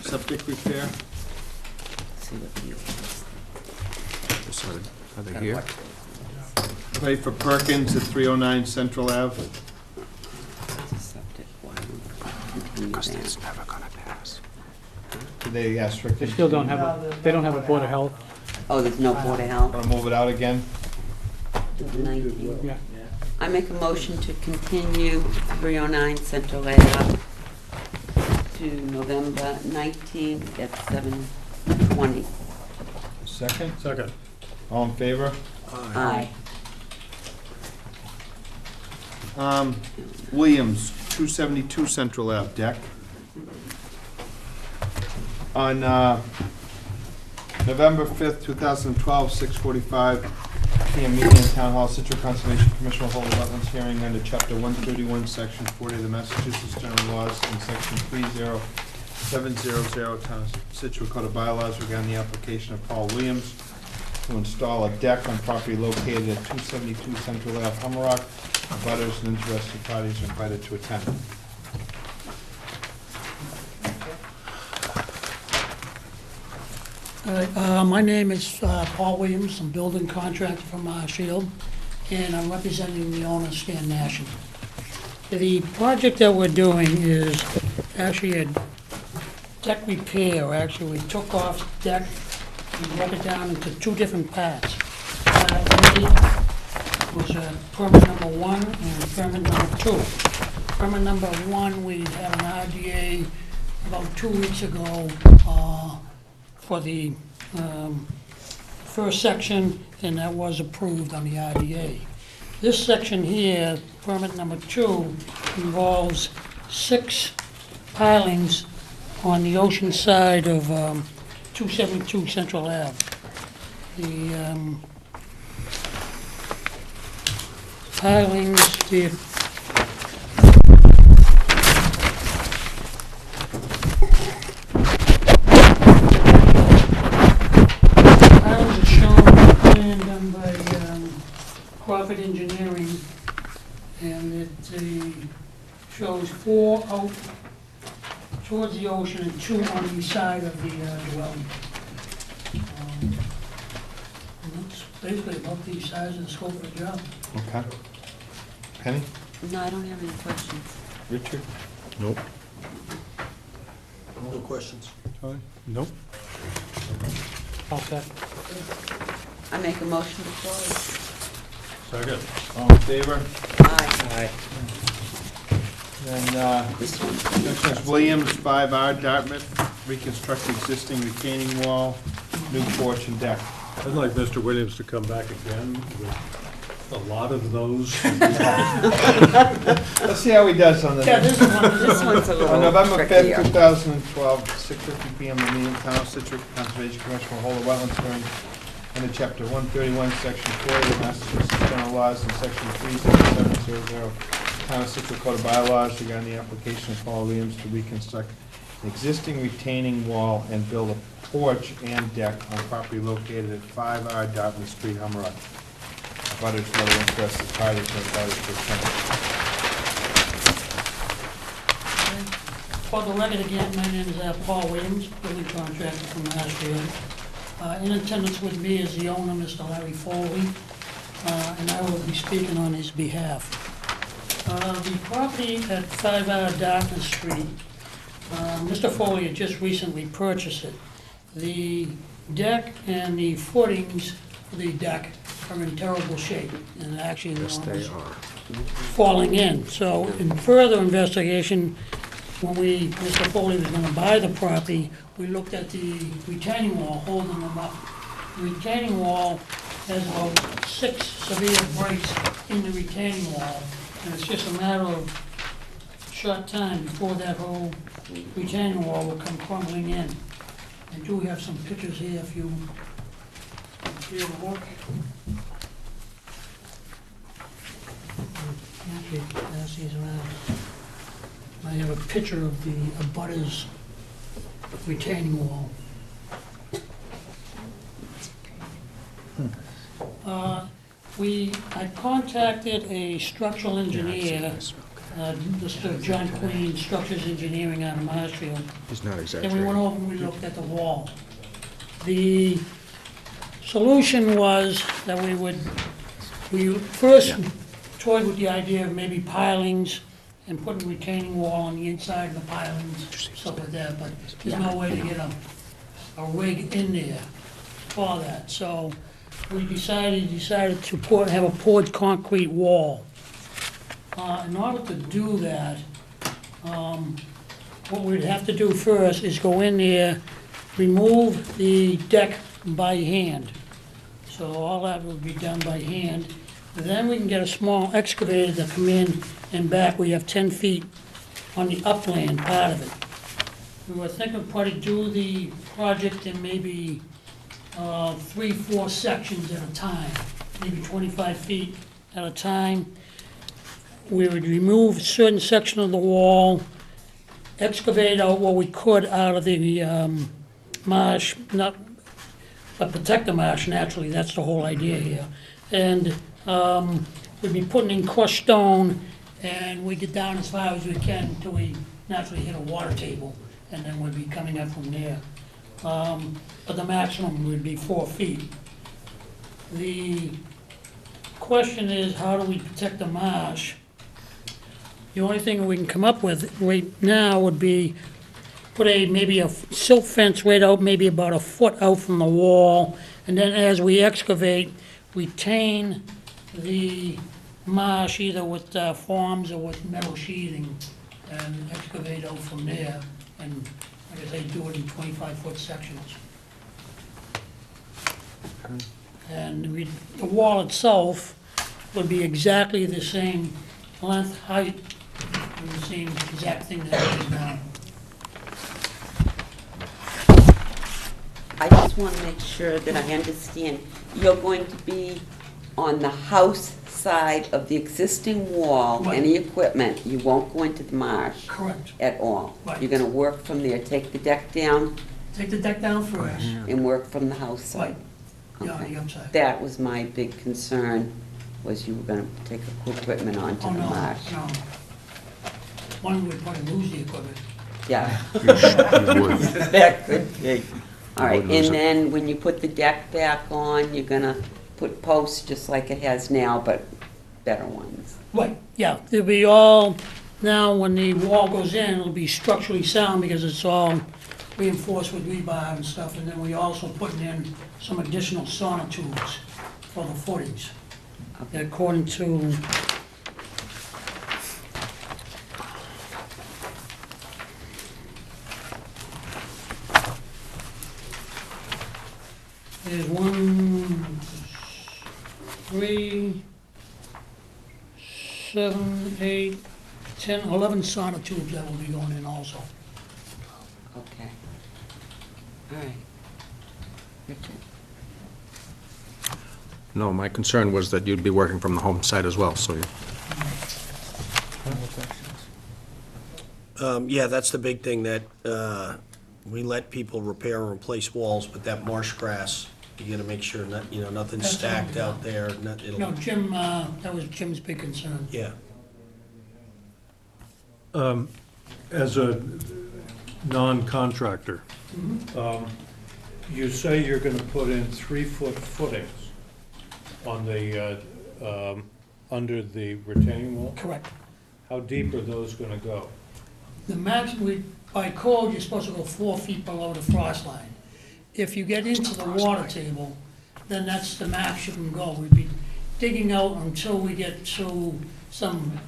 Septic repair. See what the- Are they here? Ready for Perkins at 309 Central Ave. Septic, why don't we continue that? never gonna pass. Did they ask for? they still don't have, they don't have a Board of Health. Oh, there's no Board of Health? Want to move it out again? To the 19th. Yeah. I make a motion to continue 309 Central Ave to November 19th at 7:20. Second? Second. All in favor? Aye. Williams, 272 Central Ave, deck. On November 5th, 2012, 6:45 PM, meeting in Town Hall, Situate Conservation Commission will hold a wetlands hearing under Chapter 131, Section 40 of the Massachusetts General Laws and Section 30700 Town of Situate Code of Bylaws regarding the application of Paul Williams to install a deck on property located at 272 Central Ave, Hummerock. Butters and interested parties are invited to attend. My name is Paul Williams, I'm building contractor from Shield, and I'm representing the owner, Stan National. The project that we're doing is actually a deck repair. Actually, we took off the deck and broke it down into two different parts. Part A was permit number 1 and permit number 2. Permit number 1, we had an RDA about 2 weeks ago for the first section, and that was approved on the RDA. This section here, permit number 2, involves 6 pilings on the ocean side of 272 Central Ave. The pilings, the pilings are shown on the plan done by Crawford Engineering, and it shows 4 out towards the ocean and 2 on the side of the dwelling. And that's basically about the size and scope of the job. Okay. Penny? No, I don't have any questions. Richard? Nope. No questions. Charlie? Nope. All set. I make a motion to close. Second. All in favor? Aye. And This one. next is Williams, 5R Dartmouth, reconstruct existing retaining wall, new porch and deck. I'd like Mr. Williams to come back again with a lot of those. Let's see how he does on the Yeah, next. This one's a On little November 5th, trickier. 2012, 6:50 PM, the meeting Town of Situate Conservation Commission will hold a wetlands hearing under Chapter 131, Section 40 of the Massachusetts General Laws and Section 30700 Town of Scituate Code of Bylaws regarding the application of Paul Williams to reconstruct an existing retaining wall and build a porch and deck on property located at 5R Dartmouth Street, Humrock. Butters letter interested parties and butters to attend. For the record again, my name is Paul Williams, building contractor from Mashfield. In attendance with me is the owner, Mr. Larry Foley, and I will be speaking on his behalf. The property at 5R Dartmouth Street, Mr. Foley had just recently purchased it. The deck and the footings for the deck are in terrible shape, and actually Yes, they are. falling in. So in further investigation, when Mr. Foley was gonna buy the property, we looked at the retaining wall holding them up. The retaining wall has about 6 severe breaks in the retaining wall, and it's just a matter of short time before that whole retaining wall will come crumbling in. I do have some pictures here if you feel the look. Actually, pass these around. I have a picture of the abutters retaining wall. I contacted a structural engineer, Mr. John Queen, Structures Engineering out of Marshfield. He's not And exaggerating. we went over and we looked at the wall. The solution was that we first toyed with the idea of maybe pilings and putting retaining wall on the inside of the pilings, stuff like that, but there's no way to get a rig in there for that. So we decided to have a poured concrete wall. In order to do that, what we'd have to do first is go in there, remove the deck by hand. So all that would be done by hand. Then we can get a small excavator to come in and back. We have 10 feet on the upland part of it. We were thinking of probably do the project in maybe 3-4 sections at a time, maybe 25 feet at a time. We would remove a certain section of the wall, excavate out what we could out of the marsh, but protect the marsh naturally, that's the whole idea here. And we'd be putting in crushed stone, and we get down as far as we can until we naturally hit a water table, and then we'd be coming up from there. But the maximum would be 4 feet. The question is, how do we protect the marsh? The only thing we can come up with right now would be put maybe a silt fence right out, maybe about a foot out from the wall, and then as we excavate, retain the marsh either with forms or with metal sheathing, and excavate out from there, and like I say, do it in 25-foot sections. And the wall itself would be exactly the same length, height, and the same exact thing that it is now. I just want to make sure that I understand. You're going to be on the house side of the existing wall, Right. any equipment, you won't go into the marsh Correct. at all. Right. You're gonna work from there, take the deck down Take the deck down first. and work from the house side. Right. Yeah, on Okay. the upside. That was my big concern, was you were gonna take equipment onto Oh, the no, marsh. no. One would probably lose the equipment. Yeah, You would. that could be. All right, would lose and it. then when you put the deck back on, you're gonna put posts just like it has now, but better ones. Right, yeah, it'll be all, now when the wall goes in, it'll be structurally sound because it's all reinforced with rebar and stuff, and then we also putting in some additional sonotubes for the footings. According to there's 1, 3, 7, 8, 10, 11 sonotubes that will be going in also. Okay. All right. Richard? No, my concern was that you'd be working from the home site as well, so Yeah, that's the big thing, that we let people repair and replace walls, but that marsh grass, you gotta make sure, nothing's That's stacked what we out there, No, Jim, that was Jim's big concern. yeah. As a non-contractor, you say you're gonna put in 3-foot footings on the, under the retaining wall? Correct. How deep are those gonna go? The max, by code, you're supposed to go 4 feet below the frost line. If you get into the water table, then that's the max you can go. We'd be digging out until we get to some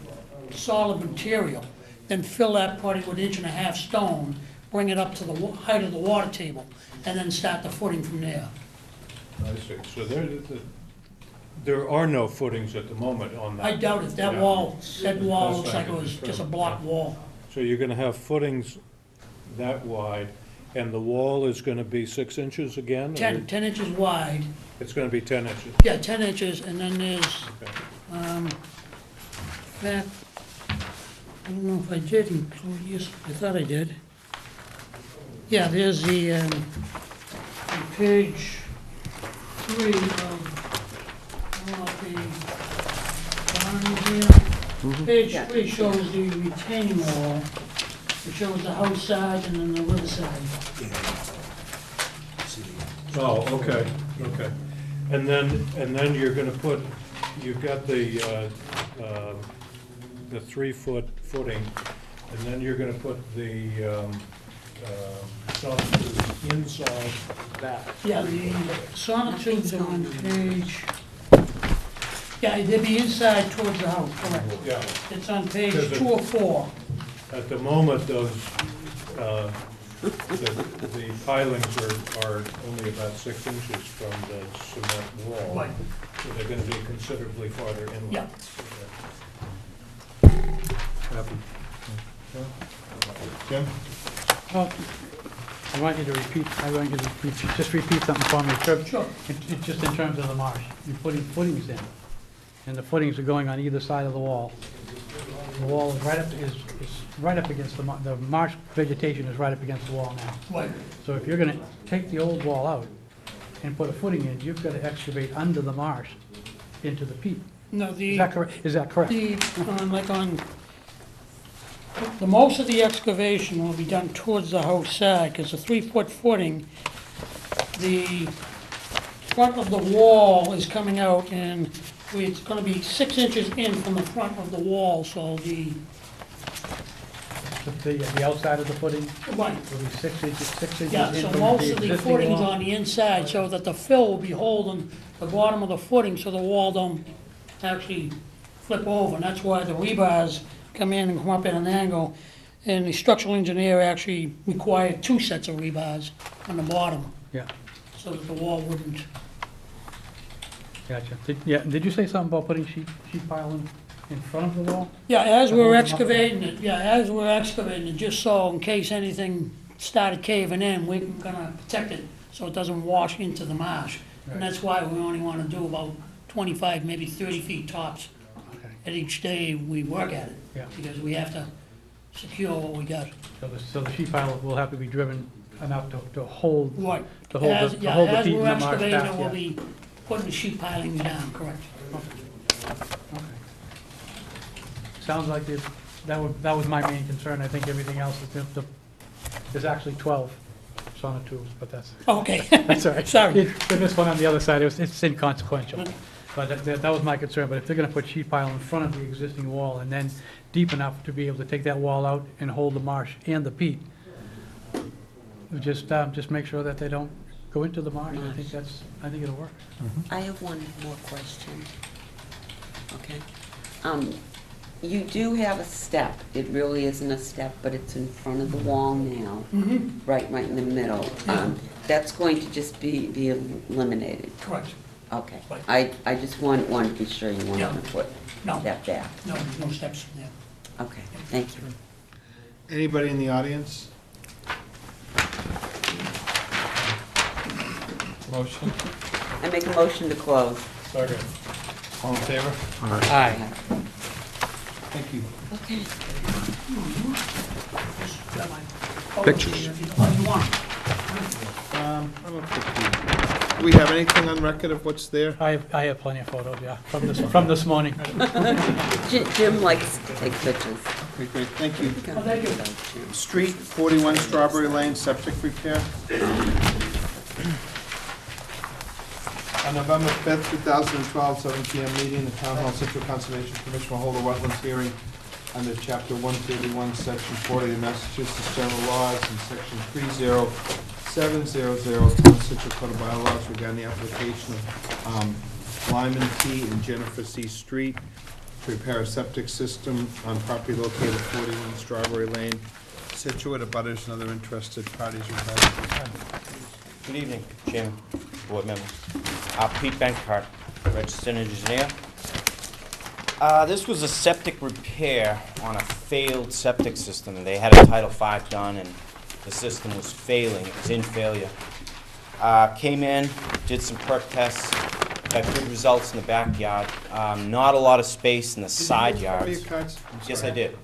solid material, then fill that putty with 1.5 inch stone, bring it up to the height of the water table, and then start the footing from there. I see, so there are no footings at the moment on that? I doubt it. That Yeah. wall That's looks like it was just a block wall. So you're gonna have footings that wide, and the wall is gonna be 6 inches again? or 10 inches wide, It's gonna be 10 inches? yeah, 10 inches, and then there's, Okay. in fact, I don't know if I did include, yes, I thought I did. Yeah, there's the, on page 3 of the bond here. Page 3 shows the retaining wall. It shows the house side and then the river side. Oh, okay, okay. And then you're gonna put, you've got the 3-foot footing, and then you're gonna put the sonotubes inside that. Yeah, the sonotubes are on page, yeah, they'd be inside towards the house, correct. Yeah. It's on page Because it- 2 or 4. At the moment, those, the pilings are only about 6 inches from the cement wall. Right. So they're gonna be considerably farther inland. Yeah. Happy. Jim? Well, I want you to just repeat something for me. Sure. Just in terms of the marsh. You're putting footings in, and the footings are going on either side of the wall. The wall is right up against the marsh vegetation is right up against the wall now. Right. So if you're gonna take the old wall out and put a footing in, you've got to excavate under the marsh into the peat. No, Is that correct? Is that correct? The most of the excavation will be done towards the house side, because the 3-foot footing, the front of the wall is coming out, and it's gonna be 6 inches in from the front of the wall, so the, The outside of the footing right, will be 6 inches yeah, in so from most the of the existing footing's wall. on the inside, so that the fill will be holding the bottom of the footing, so the wall don't actually flip over, and that's why the rebars come in and come up at an angle, and the structural engineer actually required 2 sets of rebars on the bottom, Yeah, so that the wall wouldn't. gotcha. Did you say something about putting sheet pile in front of the wall? Yeah, as To we're hold them up. excavating it, just so in case anything started caving in, we're gonna protect it so it doesn't wash into the marsh. And Right. that's why we only wanna do about 25, maybe 30 feet tops Okay, at each day we work at it. Yeah. Because we have to secure what we got. so the sheet pile will have to be driven enough to hold, Right. to hold As, the yeah, hold the as peat in we're the marsh excavating back, it, we'll yeah. be putting the sheet pilings down, correct. Okay. Sounds like that was my main concern. I think everything else is there's actually 12 sonotubes, but that's, Okay. that's all right. Sorry. This one on the other side, it's inconsequential. But that was my concern, but if they're gonna put sheet pile in front of the existing wall and then deep enough to be able to take that wall out and hold the marsh and the peat, we just make sure that they don't go into the marsh. I think it'll work. I have one more question. Okay. You do have a step. It really isn't a step, but it's in front of the wall now, right in the middle. That's going to just be eliminated. Correct. Okay. Right. I just wanted to be sure you weren't Yeah. going to put No. that back. No, there's no steps in there. Okay, thank you. Anybody in the audience? Motion? I make a motion to close. Second. All in favor? Aye. Thank you. Okay. pictures. I don't think do we have anything on record of what's there? I have plenty of photos, yeah, from this morning. Jim likes to take pictures. Okay, great, thank you. Thank you. Street, 41 Strawberry Lane, septic repair. On November 5th, 2012, 7 PM meeting, the Town Hall Central Conservation Commission will hold a wetlands hearing under Chapter 131, Section 40 of the Massachusetts General Laws and Section 30700 Town Central Code of Bylaws regarding the application of Lyman T. and Jennifer C. Street to repair a septic system on property located at 41 Strawberry Lane, Scituate. Abutters and other interested parties are invited to attend. Good evening, Chairman, board members. Pete Benkart, registered engineer. This was a septic repair on a failed septic system. They had a Title V done and the system was failing, it was in failure. Came in, did some perk tests, got good results in the backyard. Not a lot of space in the side yards. Yes, I did.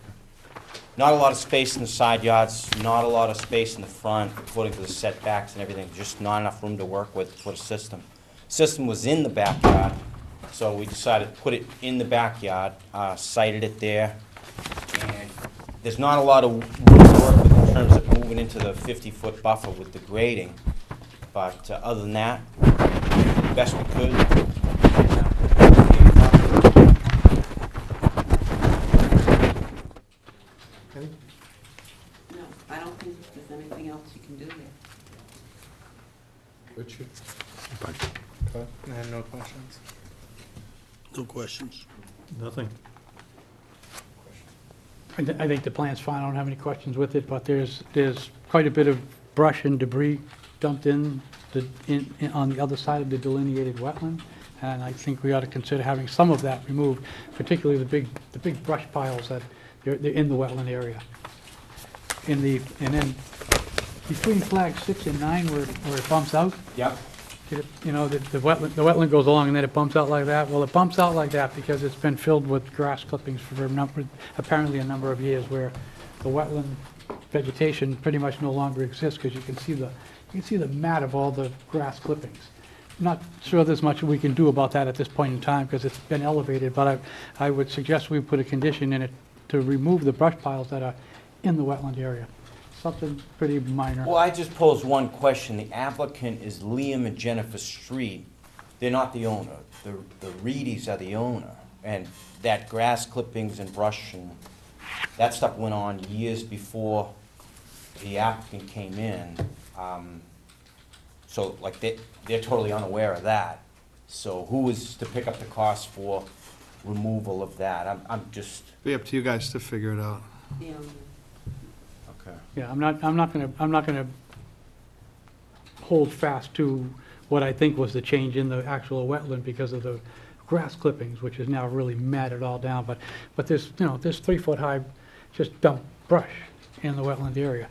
Not a lot of space in the side yards, not a lot of space in the front, according to the setbacks and everything, just not enough room to work with for the system. System was in the backyard, so we decided to put it in the backyard, sited it there, and there's not a lot of room to work with in terms of moving into the 50-foot buffer with the grading, but other than that, best we could. No, I don't think there's anything else you can do there. Richard? I have no questions. No questions. Nothing. I think the plan's fine, I don't have any questions with it, but there's quite a bit of brush and debris dumped on the other side of the delineated wetland, and I think we ought to consider having some of that removed, particularly the big brush piles that they're in the wetland area. And then between flag 6 and 9 where it bumps out, Yep. you know, the wetland goes along and then it bumps out like that. Well, it bumps out like that because it's been filled with grass clippings for apparently a number of years, where the wetland vegetation pretty much no longer exists, because you can see the mat of all the grass clippings. Not sure there's much we can do about that at this point in time because it's been elevated, but I would suggest we put a condition in it to remove the brush piles that are in the wetland area. Something pretty minor. Well, I just posed one question. The applicant is Liam and Jennifer Street. They're not the owner. The Reedies are the owner. And that grass clippings and brush and that stuff went on years before the applicant came in. So like they're totally unaware of that. So who is to pick up the cost for removal of that? I'm just. Be up to you guys to figure it out. Yeah. Okay. Yeah, I'm not gonna hold fast to what I think was the change in the actual wetland because of the grass clippings, which is now really matted all down, but there's 3-foot high just dumped brush in the wetland area.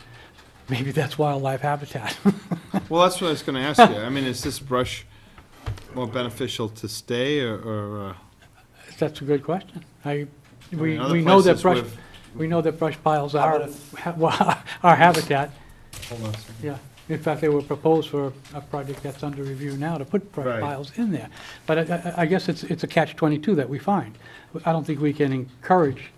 Maybe that's wildlife habitat. Well, that's what I was gonna ask you. I mean, is this brush more beneficial to stay or? That's a good question. We mean, other know that places brush, with- we know that brush piles How are, about are habitat. Hold on a second. Yeah, in fact, they were proposed for a project that's under review now to put brush Right. piles in there. But I guess it's a catch-22 that we find. I don't think we can encourage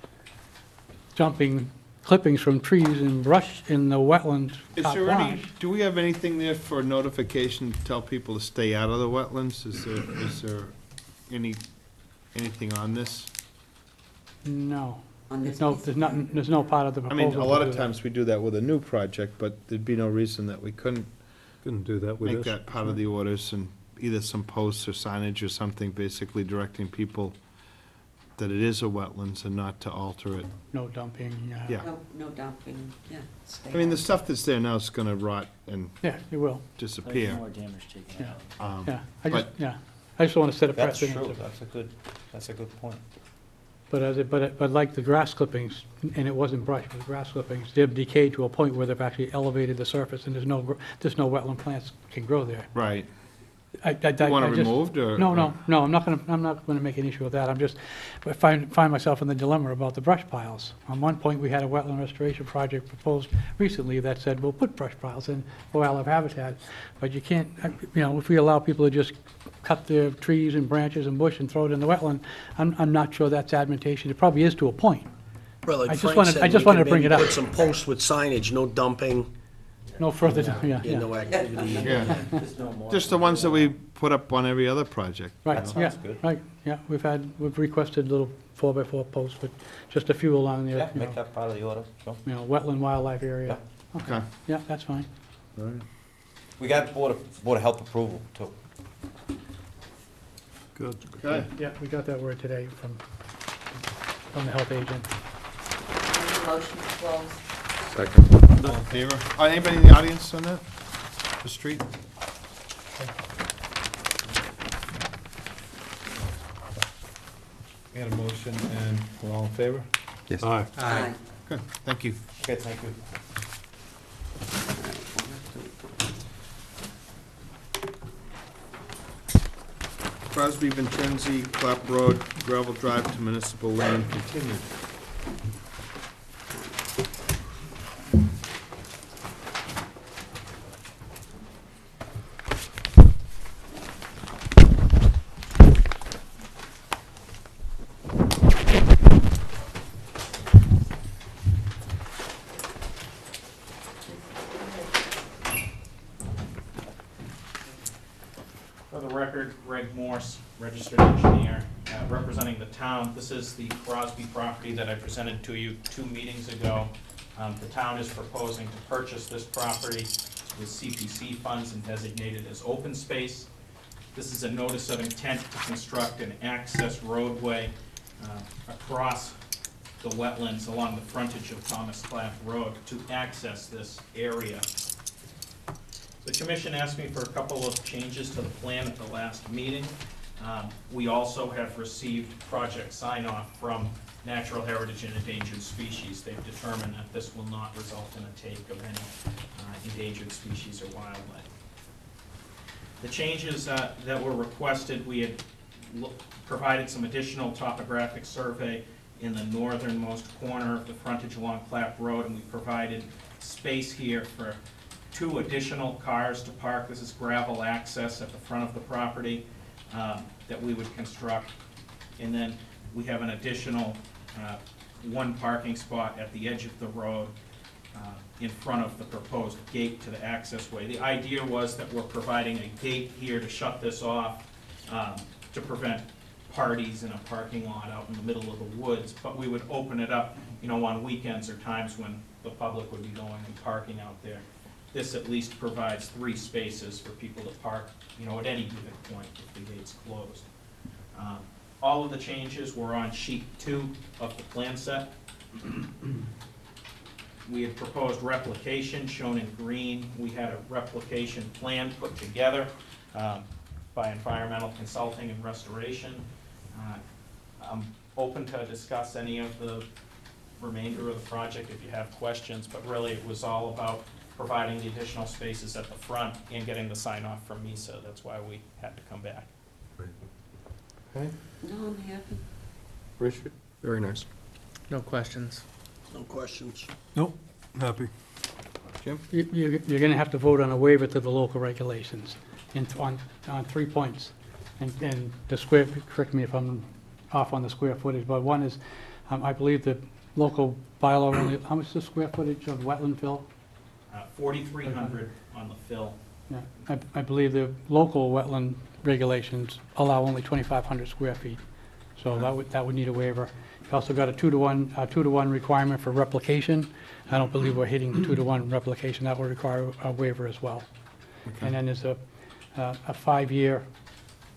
dumping clippings from trees and brush in the wetland Is top there any, line. do we have anything there for notification to tell people to stay out of the wetlands? Is there anything on this? No. On this No, piece there's of nothing, there's no part of the I proposal. mean, a lot to of do that. times we do that with a new project, but there'd be no reason that we couldn't Couldn't do that with make this. that part of the orders and either some posts or signage or something basically directing people that it is a wetlands and not to alter it. No dumping, Yeah. No dumping, yeah. stay I mean, the out. stuff that's there now is gonna rot and Yeah, it will, disappear. damage taken yeah, Um, yeah. but- I just want to set a That's precedent. true. That's a good point. But like the grass clippings, and it wasn't brush, but grass clippings, they've decayed to a point where they've actually elevated the surface, and there's no wetland plants can grow there. Right. I You want it just- removed, or? No, I'm not gonna make an issue with that. I find myself in the dilemma about the brush piles. On one point, we had a wetland restoration project proposed recently that said, we'll put brush piles in for wildlife habitat, but you can't, if we allow people to just cut their trees and branches and bush and throw it in the wetland, I'm not sure that's advantageous. It probably is to a point. Well, like I just Frank wanted- said, I just we wanted could to bring maybe it up. Put some posts with signage, no dumping, No further, yeah. no activity. Yeah, There's no more. just the ones that we put up on every other project. Right, That yeah, sounds good. right, yeah, we've requested little 4x4 posts, but just a few along there, Yeah, make that part of the order, so. wetland wildlife area. Okay. Yeah, that's fine. We got Board of Health approval, too. Good. Okay. Yeah, we got that word today from the health agent. Motion to close. Second. All in favor? Anybody in the audience on that? The street? We had a motion, and we're all in favor? Yes. Aye. Aye. Good, thank you. Okay, thank you. Crosby, Vincenzi, Clap Road, gravel drive to municipal lane continued. For the record, Greg Morse, registered engineer, representing the town. This is the Crosby property that I presented to you 2 meetings ago. The town is proposing to purchase this property with CPC funds and designate it as open space. This is a notice of intent to construct an access roadway across the wetlands along the frontage of Thomas Clapp Road to access this area. The commission asked me for a couple of changes to the plan at the last meeting. We also have received project sign-off from Natural Heritage and Endangered Species. They've determined that this will not result in a take of any endangered species or wildlife. The changes that were requested, we had provided some additional topographic survey in the northernmost corner of the frontage along Clapp Road, and we provided space here for 2 additional cars to park. This is gravel access at the front of the property that we would construct. And then we have an additional 1 parking spot at the edge of the road in front of the proposed gate to the access way. The idea was that we're providing a gate here to shut this off to prevent parties in a parking lot out in the middle of the woods, but we would open it up, on weekends or times when the public would be going and parking out there. This at least provides 3 spaces for people to park, at any given point if the gate's closed. All of the changes were on sheet 2 of the plan set. We had proposed replication shown in green. We had a replication plan put together by Environmental Consulting and Restoration. I'm open to discuss any of the remainder of the project if you have questions, but really it was all about providing the additional spaces at the front and getting the sign-off from MISA. That's why we had to come back. Okay, No, I'm happy. Richard? Very nice. No questions. No questions. Nope, happy. Jim? You're going to have to vote on a waiver to the local regulations on 3 points. And the square, correct me if I'm off on the square footage, but one is, I believe the local bylaw only, how much is the square footage of wetland fill? 4,300 on the fill. Yeah, I believe the local wetland regulations allow only 2,500 square feet. So that would need a waiver. You also got a 2-to-1 requirement for replication. I don't believe we're hitting the 2-to-1 replication. That will require a waiver as well. Okay. And then there's a 5-year,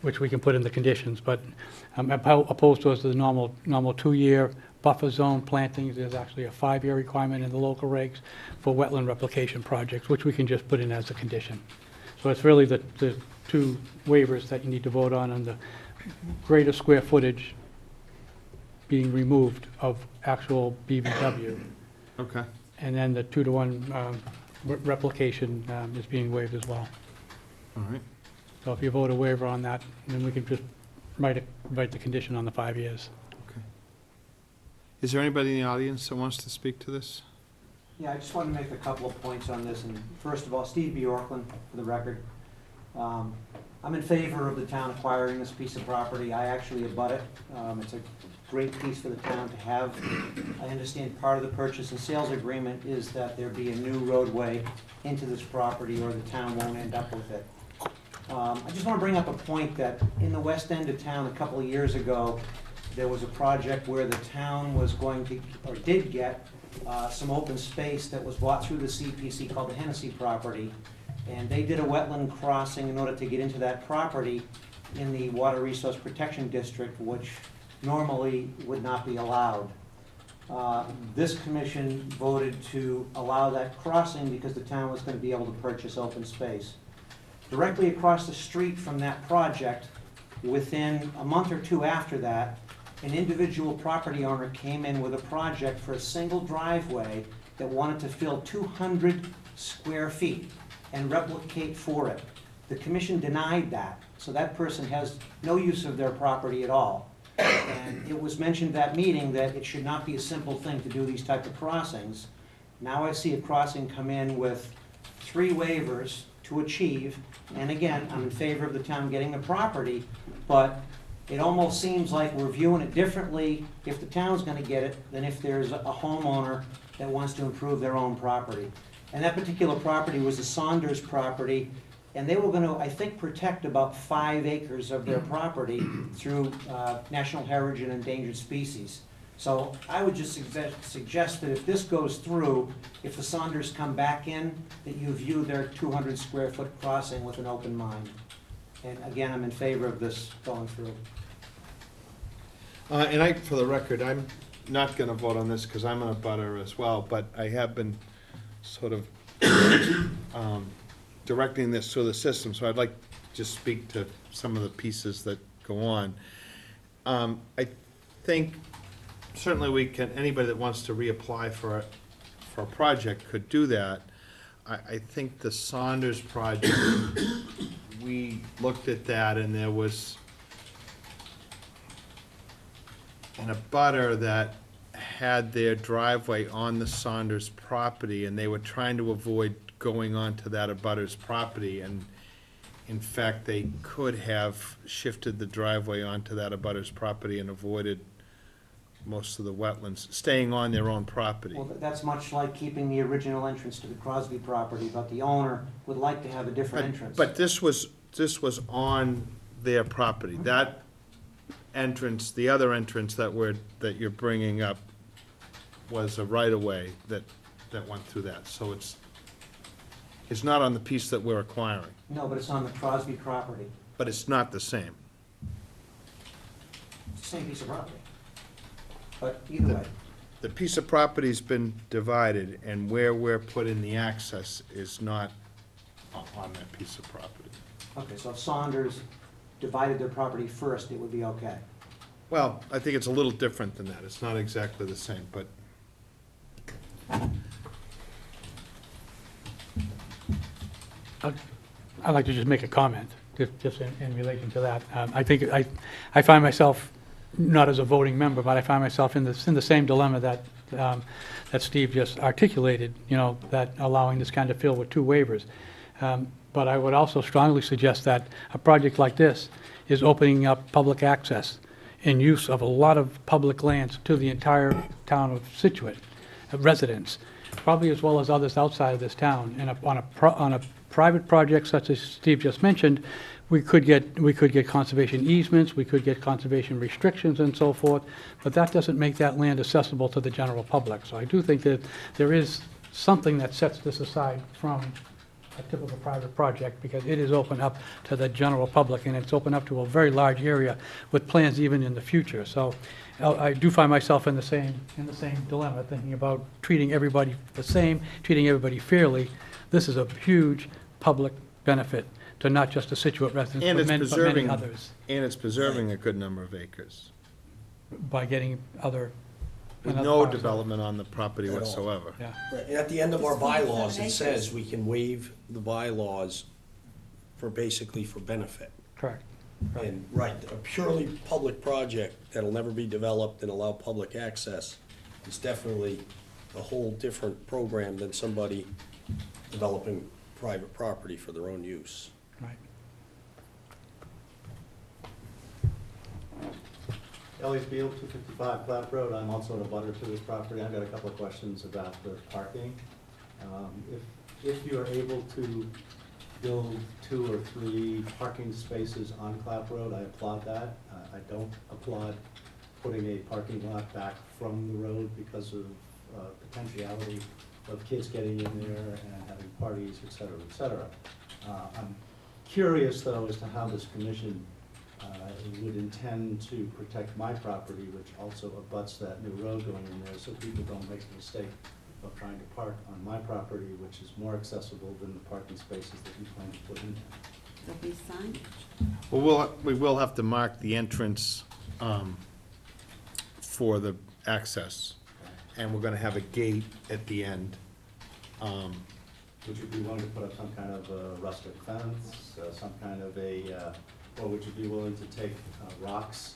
which we can put in the conditions, but opposed to the normal 2-year buffer zone plantings, there's actually a 5-year requirement in the local regs for wetland replication projects, which we can just put in as a condition. So it's really the 2 waivers that you need to vote on the greater square footage being removed of actual BVW. Okay. And then the 2-to-1 replication is being waived as well. All right. So if you vote a waiver on that, then we can just write the condition on the 5 years. Okay. Is there anybody in the audience that wants to speak to this? Yeah, I just want to make a couple of points on this, and first of all, Steve Bjorklund, for the record. I'm in favor of the town acquiring this piece of property. I actually abut it. It's a great piece for the town to have. I understand part of the purchase and sales agreement is that there be a new roadway into this property, or the town won't end up with it. I just want to bring up a point that in the west end of town, a couple of years ago, there was a project where the town was going to, or did get, some open space that was bought through the CPC called the Hennessy property. And they did a wetland crossing in order to get into that property in the Water Resource Protection District, which normally would not be allowed. This commission voted to allow that crossing because the town was going to be able to purchase open space. Directly across the street from that project, within a month or two after that, an individual property owner came in with a project for a single driveway that wanted to fill 200 square feet and replicate for it. The commission denied that, so that person has no use of their property at all. And it was mentioned at that meeting that it should not be a simple thing to do these type of crossings. Now I see a crossing come in with 3 waivers to achieve, and again, I'm in favor of the town getting the property, but it almost seems like we're viewing it differently if the town's gonna get it than if there's a homeowner that wants to improve their own property. And that particular property was the Saunders property, and they were gonna, I think, protect about 5 acres of their property through National Heritage and Endangered Species. So I would just suggest that if this goes through, if the Saunders come back in, that you view their 200 square foot crossing with an open mind. And again, I'm in favor of this going through. And for the record, I'm not gonna vote on this because I'm a butter as well, but I have been sort of directing this through the system, so I'd like to just speak to some of the pieces that go on. I think certainly we can, anybody that wants to reapply for a project could do that. I think the Saunders project, we looked at that and there was an abutter that had their driveway on the Saunders property, and they were trying to avoid going onto that abutter's property, and in fact, they could have shifted the driveway onto that abutter's property and avoided most of the wetlands, staying on their own property. Well, that's much like keeping the original entrance to the Crosby property, but the owner would like to have a different entrance. But this was on their property. That entrance, the other entrance that you're bringing up was a right-of-way that went through that. So it's not on the piece that we're acquiring. No, but it's on the Crosby property. But it's not the same. It's the same piece of property. But either way. The piece of property's been divided, and where we're putting the access is not on that piece of property. Okay, so if Saunders divided their property first, it would be okay. Well, I think it's a little different than that. It's not exactly the same, but I'd like to just make a comment, just in relation to that. I think, I find myself, not as a voting member, but I find myself in the same dilemma that Steve just articulated, that allowing this kind of fill with 2 waivers. But I would also strongly suggest that a project like this is opening up public access and use of a lot of public lands to the entire town of Scituate, residents, probably as well as others outside of this town. And on a private project such as Steve just mentioned, we could get conservation easements, we could get conservation restrictions and so forth, but that doesn't make that land accessible to the general public. So I do think that there is something that sets this aside from a typical private project, because it is open up to the general public, and it's open up to a very large area with plans even in the future. So I do find myself in the same dilemma, thinking about treating everybody the same, treating everybody fairly. This is a huge public benefit to not just the Scituate residents, but many others. And it's preserving a good number of acres. By getting other. With no development on the property whatsoever. Yeah. Right, and at the end of our bylaws, it says we can waive the bylaws basically for benefit. Correct. And, right, a purely public project that'll never be developed and allow public access is definitely a whole different program than somebody developing private property for their own use. Right. Ellis Beal, 255 Clap Road. I'm also a butter to this property. I've got a couple of questions about the parking. If you are able to build 2 or 3 parking spaces on Clap Road, I applaud that. I don't applaud putting a parking lot back from the road because of potentiality of kids getting in there and having parties, et cetera, et cetera. I'm curious, though, as to how this commission would intend to protect my property, which also abuts that new road going in there, so people don't make the mistake of trying to park on my property, which is more accessible than the parking spaces that you plan to put in there. There'll be signage. Well, we will have to mark the entrance for the access, and we're gonna have a gate at the end. Would you be willing to put up some kind of rustic fence, some kind of or would you be willing to take rocks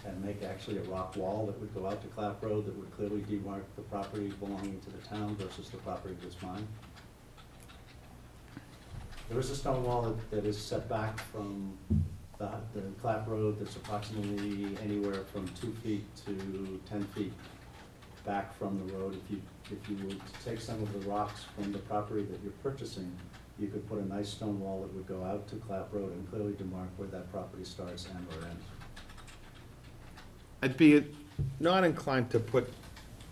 and make actually a rock wall that would go out to Clap Road that would clearly demark the property belonging to the town versus the property that's mine? There is a stone wall that is set back from the Clap Road that's approximately anywhere from 2 feet to 10 feet back from the road. If you were to take some of the rocks from the property that you're purchasing, you could put a nice stone wall that would go out to Clap Road and clearly demark where that property starts and or ends. I'd be not inclined to put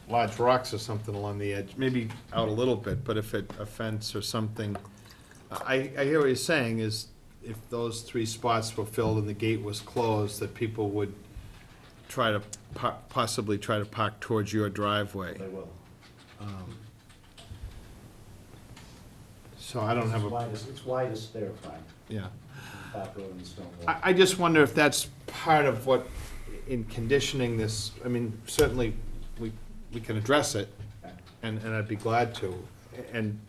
large rocks or something along the edge, maybe out a little bit, but if a fence or something, I hear what you're saying, is if those 3 spots were filled and the gate was closed, that people would try to possibly try to park towards your driveway. They will. So I don't have a, It's wide as stair frame, yeah. Clap Road and the stone wall. I just wonder if that's part of what, in conditioning this, I mean, certainly, we can address it, and I'd be glad to. And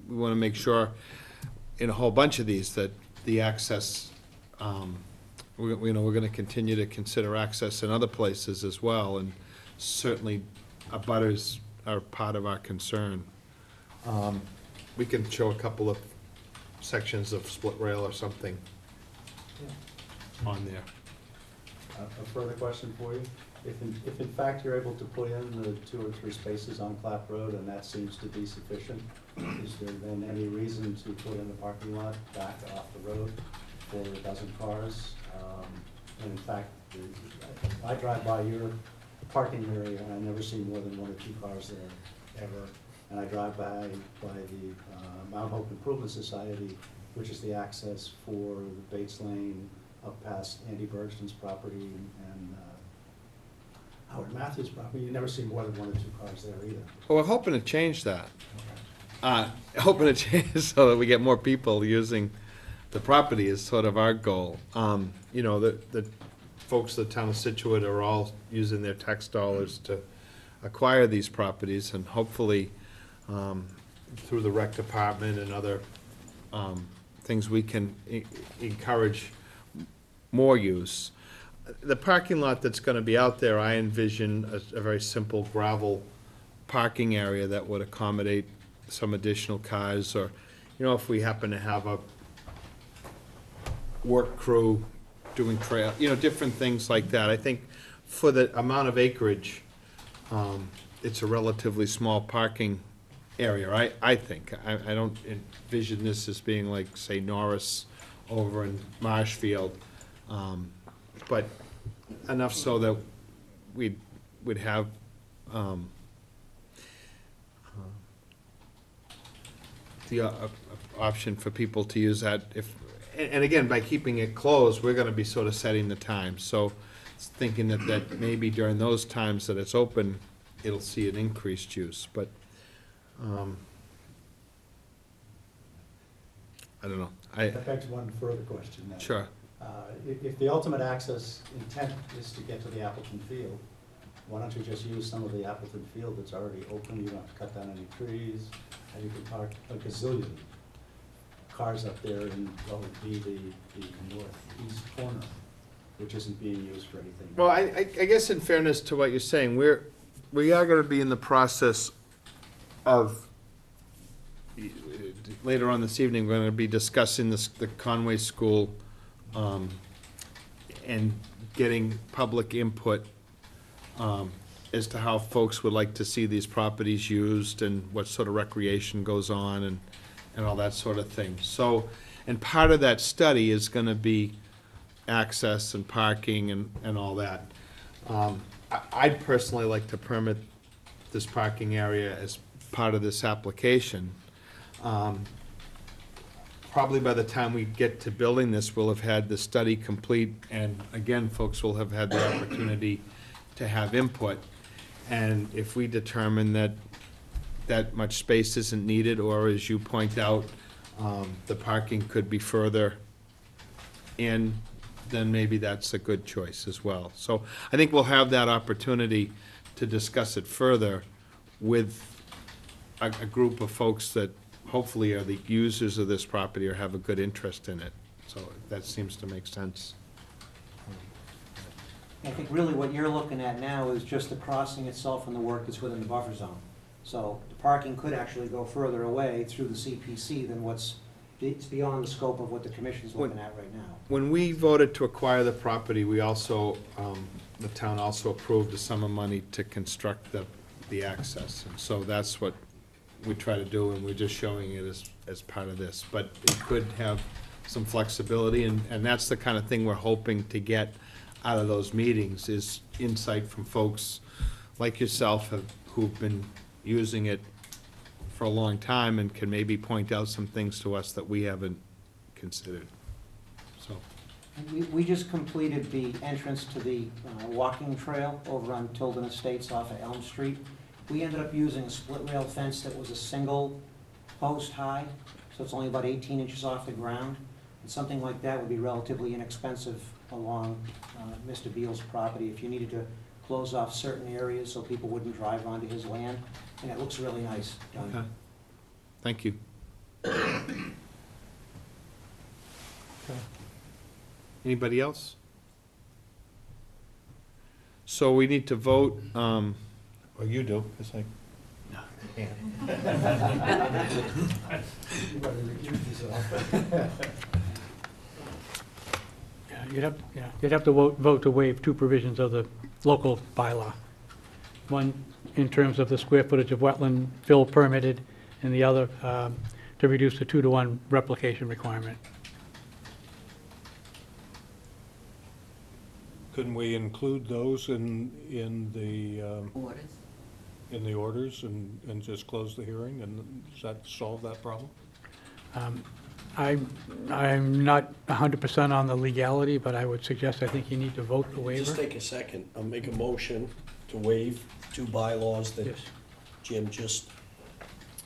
we want to make sure, in a whole bunch of these, that the access, we're going to continue to consider access in other places as well, and certainly abutters are part of our concern. We can show a couple of sections of split rail or something on there. A further question for you. If in fact you're able to put in the 2 or 3 spaces on Clap Road and that seems to be sufficient, is there then any reason to put in a parking lot back off the road for a dozen cars? And in fact, I drive by your parking area and I never see more than 1 or 2 cars there ever. And I drive by the Mount Hope Improvement Society, which is the access for the Bates Lane up past Andy Bergston's property and Howard Matthews' property. You never see more than 1 or 2 cars there either. Well, we're hoping to change that. Hoping to change so that we get more people using the property is sort of our goal. You know, the folks of the town of Scituate are all using their tax dollars to acquire these properties, and hopefully, through the rec department and other things, we can encourage more use. The parking lot that's gonna be out there, I envision a very simple gravel parking area that would accommodate some additional cars, or, you know, if we happen to have a work crew doing trail, you know, different things like that. I think for the amount of acreage, it's a relatively small parking area, I think. I don't envision this as being like, say, Norris over in Marshfield, but enough so that we'd have the option for people to use that. If, and again, by keeping it closed, we're gonna be sort of setting the time. So thinking that maybe during those times that it's open, it'll see an increased use, but I don't know. That begs one further question then. Sure. If the ultimate access intent is to get to the Appleton Field, why don't you just use some of the Appleton Field that's already open? You don't have to cut down any trees, and you can park a gazillion cars up there and what would be the northeast corner, which isn't being used for anything. Well, I guess in fairness to what you're saying, we are gonna be in the process of, later on this evening, we're gonna be discussing the Conway School, and getting public input, as to how folks would like to see these properties used and what sort of recreation goes on and all that sort of thing. So, and part of that study is gonna be access and parking and all that. I'd personally like to permit this parking area as part of this application. Probably by the time we get to building this, we'll have had the study complete, and again, folks will have had the opportunity to have input. And if we determine that that much space isn't needed, or as you point out, the parking could be further in, then maybe that's a good choice as well. So I think we'll have that opportunity to discuss it further with a group of folks that hopefully are the users of this property or have a good interest in it. So that seems to make sense. I think really what you're looking at now is just the crossing itself and the work that's within the buffer zone. So the parking could actually go further away through the CPC than it's beyond the scope of what the commission's looking at right now. When we voted to acquire the property, we also, the town also approved a sum of money to construct the access. And so that's what we try to do, and we're just showing it as part of this. But it could have some flexibility, and that's the kind of thing we're hoping to get out of those meetings, is insight from folks like yourself who've been using it for a long time and can maybe point out some things to us that we haven't considered. So, We just completed the entrance to the walking trail over on Tilden Estates off of Elm Street. We ended up using a split rail fence that was a single post high, so it's only about 18 inches off the ground. And something like that would be relatively inexpensive along Mr. Beal's property if you needed to close off certain areas so people wouldn't drive onto his land. And it looks really nice done. okay. Thank you. Anybody else? So we need to vote, well, you do, because I. Yeah, you'd have to vote to waive two provisions of the local bylaw. One, in terms of the square footage of wetland fill permitted, and the other, to reduce the 2-to-1 replication requirement. Couldn't we include those in Orders. the orders and just close the hearing, and does that solve that problem? I'm not 100% on the legality, but I would suggest, I think you need to vote the waiver. Just take a second. I'll make a motion to waive two bylaws that Yes, Jim just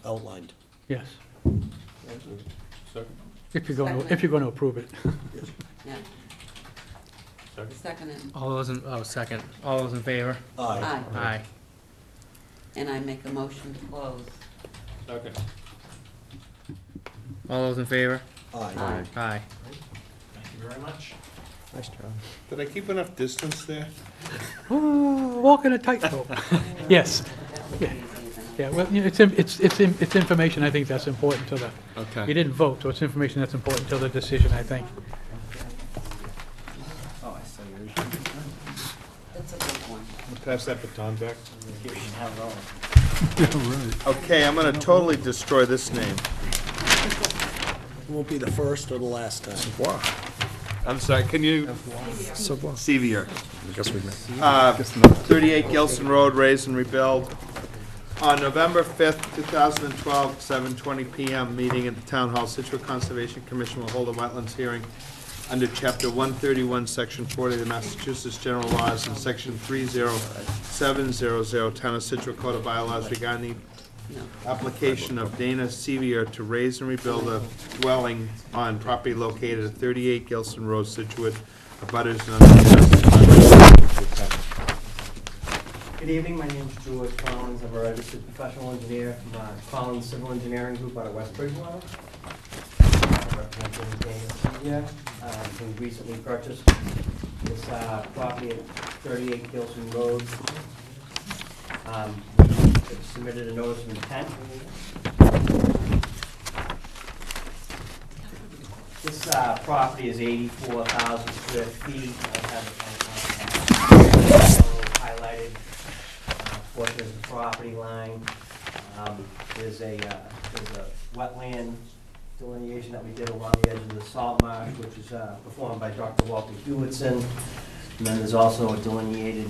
outlined. yes, Second? if you're going to approve it. Yeah. Second it. All those second. All those in favor? Aye. Aye. And I make a motion to close. Second. All those in favor? Aye. Aye. Thank you very much. Nice job. Did I keep enough distance there? Ooh, walking a tightrope. Yes, yeah, yeah, well, you know, it's information, I think, that's important to the, Okay. you didn't vote, so it's information that's important to the decision, I think. Oh, I saw yours. That's a big one. Pass that baton back. You can have it all. Okay, I'm gonna totally destroy this name. Won't be the first or the last time. Wow. I'm sorry, can you? So what? Sevier. I guess we met. 38 Gilson Road, raise and rebuild. On November 5th, 2012, 7:20 PM, meeting at the Town Hall, Scituate Conservation Commission will hold a wetlands hearing under Chapter 131, Section 40 of the Massachusetts General Laws and Section 30700, Town of Scituate Code of Bylaws regarding the application of Dana Sevier to raise and rebuild a dwelling on property located at 38 Gilson Road, Scituate, abutters and Good evening, my name is George Collins. I'm a registered professional engineer from Collins Civil Engineering Group out of West Bridgewater. representing Daniel here, who recently purchased this property at 38 Gilson Road. We submitted a notice of intent. This property is 84,000 square feet. I have it highlighted portion of the property line. There's a wetland delineation that we did along the edge of the salt marsh, which is performed by Dr. Walter Hewitson. And then there's also a delineated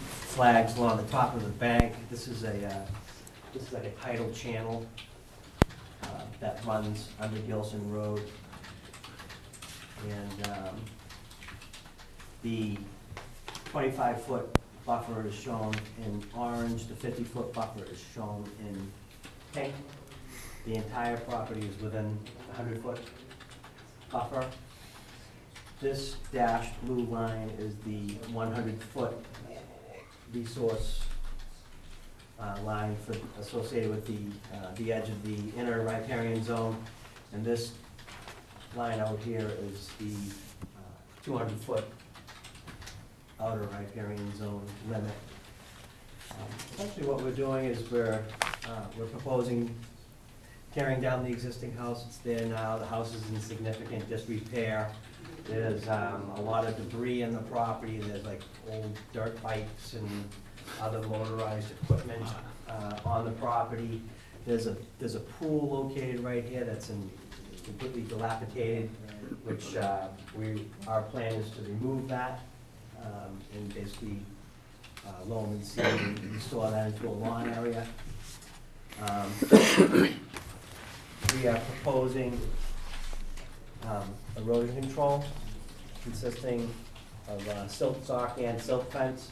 flags along the top of the bank. This is like a tidal channel that runs under Gilson Road. And the 25-foot buffer is shown in orange, the 50-foot buffer is shown in pink. The entire property is within the 100-foot buffer. This dashed blue line is the 100-foot resource line associated with the edge of the inner riparian zone. And this line out here is the 200-foot outer riparian zone limit. Essentially what we're doing is we're proposing tearing down the existing house. It's there now. The house is in significant disrepair. There's a lot of debris in the property. There's like old dirt bikes and other motorized equipment on the property. There's a pool located right here that's completely dilapidated, which our plan is to remove that and basically loam and seed and restore that into a lawn area. We are proposing erosion control consisting of silt sock and silt fence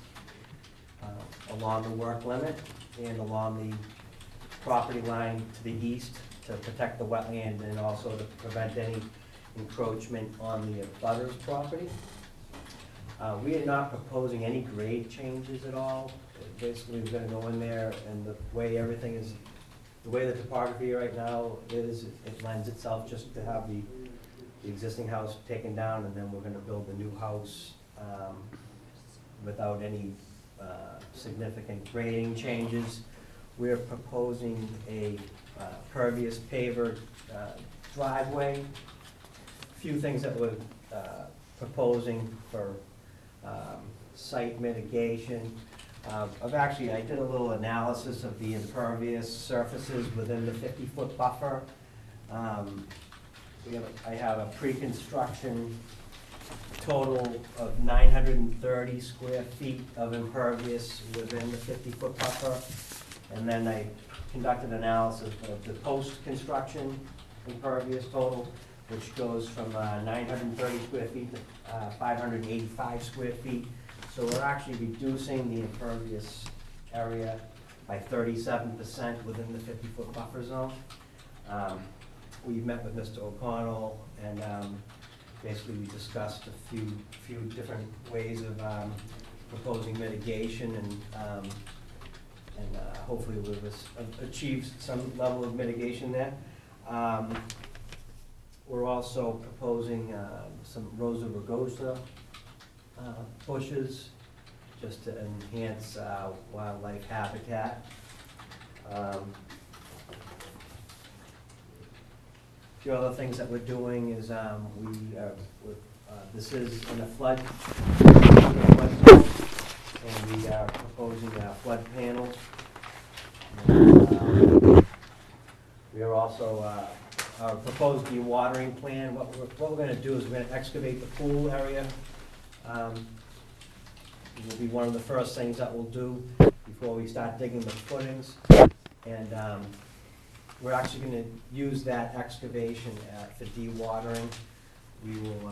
along the work limit and along the property line to the east to protect the wetland and also to prevent any encroachment on the abutter's property. We are not proposing any grade changes at all. Basically, we're gonna go in there and the way everything is, the way the topography right now is, it lends itself just to have the existing house taken down, and then we're gonna build a new house without any significant grading changes. We're proposing a pervious paver driveway. A few things that we're proposing for site mitigation. I did a little analysis of the impervious surfaces within the 50-foot buffer. I have a pre-construction total of 930 square feet of impervious within the 50-foot buffer. And then I conducted analysis of the post-construction impervious total, which goes from 930 square feet to 585 square feet. So we're actually reducing the impervious area by 37% within the 50-foot buffer zone. We've met with Mr. O'Connell and basically we discussed a few different ways of proposing mitigation and hopefully we'll achieve some level of mitigation there. We're also proposing some Rosa rugosa bushes just to enhance wildlife habitat. A few other things that we're doing is this is in a flood zone, and we are proposing flood panels. And, we are also our proposed dewatering plan. What we're going to do is we're going to excavate the pool area. It will be one of the first things that we'll do before we start digging the footings. And we're actually going to use that excavation for dewatering. We will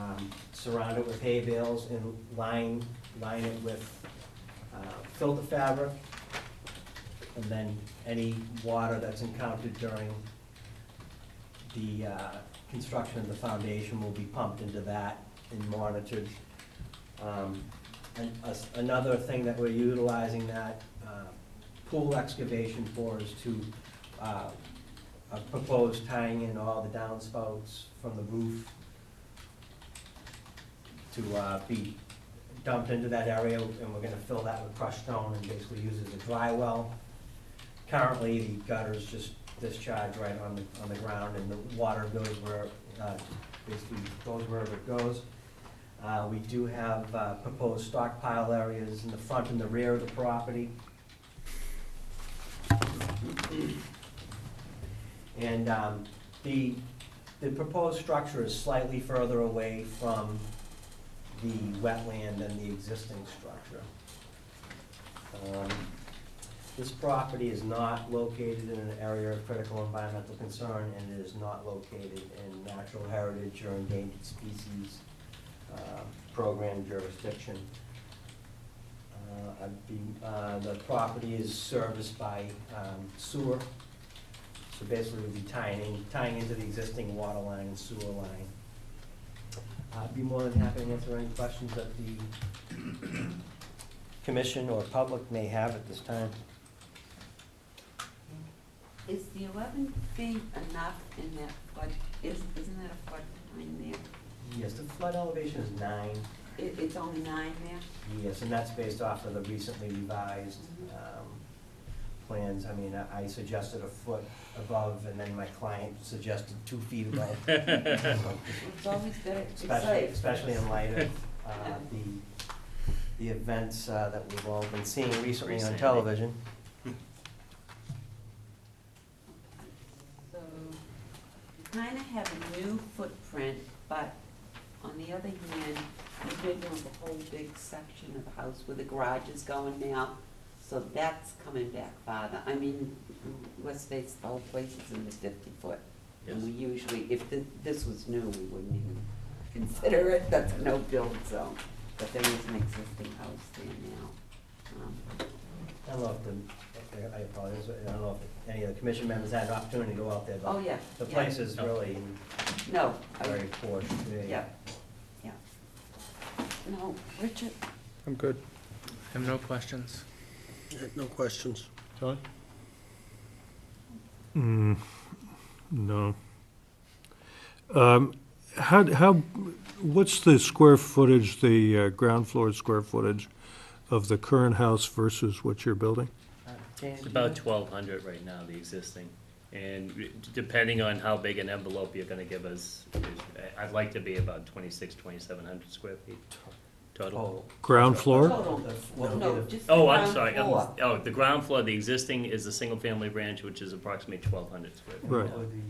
surround it with hay bales and line it with filter fabric. And then any water that's encountered during the construction of the foundation will be pumped into that and monitored. And another thing that we're utilizing that pool excavation for is to proposed tying in all the downspouts from the roof to be dumped into that area, and we're gonna fill that with crushed stone and basically use it as a dry well. Currently, the gutters just discharge right on the ground, and the water goes where, basically goes wherever it goes. We do have proposed stockpile areas in the front and the rear of the property. And the proposed structure is slightly further away from the wetland than the existing structure. This property is not located in an area of critical environmental concern, and it is not located in natural heritage or endangered species program jurisdiction. The property is serviced by sewer, so basically we'll be tying into the existing water line and sewer line. I'd be more than happy to answer any questions that the commission or public may have at this time. Is the 11 feet enough in that flood, isn't that a floodplain there? Yes, the flood elevation is 9. It's only 9 there? Yes, and that's based off of the recently revised plans. I mean, I suggested a foot above, and then my client suggested 2 feet above. It's always better to be safe. Especially in light of the events that we've all been seeing recently on television. So, you kind of have a new footprint, but on the other hand, you've been doing the whole big section of the house where the garage is going now, so that's coming back farther. I mean, let's face it, the whole place is in the 50-foot. And we usually, if this was new, we wouldn't even consider it, that's a no-build zone. But there is an existing house there now. I don't know if I apologize, I don't know if any of the commission members had an opportunity to go out there, Oh, but yeah. the yeah. place is really No. very poor shape. Yeah, yeah. No, Richard? I'm good. I have no questions. No questions. John? No. What's the square footage, the ground floor square footage of the current house versus what you're building? It's about 1,200 right now, the existing. And depending on how big an envelope you're gonna give us, I'd like to be about 2,700 square feet total. Ground floor? Total. No, just the Oh, I'm ground sorry. floor. Oh, the ground floor, the existing is a single-family ranch, which is approximately 1,200 square feet. Right.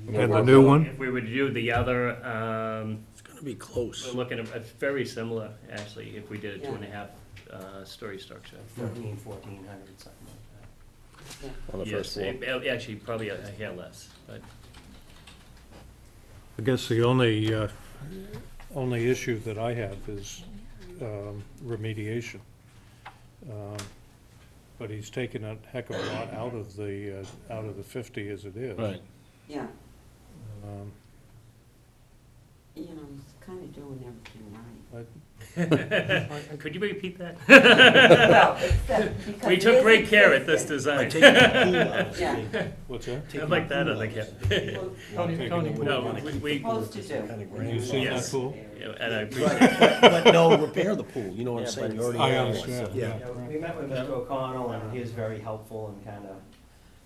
Yeah, And the well, new one? If we were to do the other, It's gonna be close. we're looking at, it's very similar, actually, if we did a Yeah. 2.5 story structure. 1,400, something like Yeah. On the Yes, first floor. actually, probably a hair less, but I guess the only issue that I have is remediation. But he's taken a heck of a lot out of the 50 as it is. Right. Yeah, Um, you know, he's kind of doing everything right. could you repeat that? Well, except because We it took is great care at this existing. By design. taking the pool out of the Yeah. street. What's that? Taking I'd like the that pool on the out of cap. the street. Tony, No, we, Supposed to do. Kind of You grand. seen that Yes. pool? yeah, and I Right, appreciate but no, repair the pool, you know what I'm Yeah, saying, but you already I have one, understand, so- yeah. that. Yeah, we met with Mr. O'Connell, and he was very helpful and kind of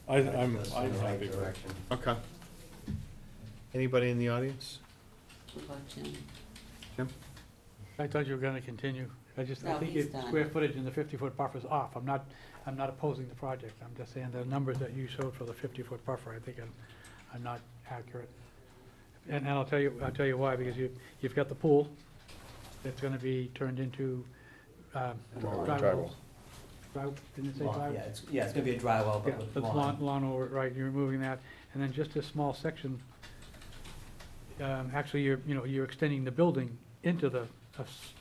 I'm us in the right happy with it. direction. Okay. Anybody in the audience? What about Jim? I thought you were gonna continue. I No, think he's the done. square footage in the 50-foot buffer is off. I'm not opposing the project. I'm just saying the numbers that you showed for the 50-foot buffer, I think are not accurate. And I'll tell you why, because you've got the pool that's gonna be turned into, dry wells. Didn't it say dry? It's gonna be a dry well, Yeah, but with that's lawn. lawn over, it, right, you're removing that, and then just a small section, actually, you're extending the building into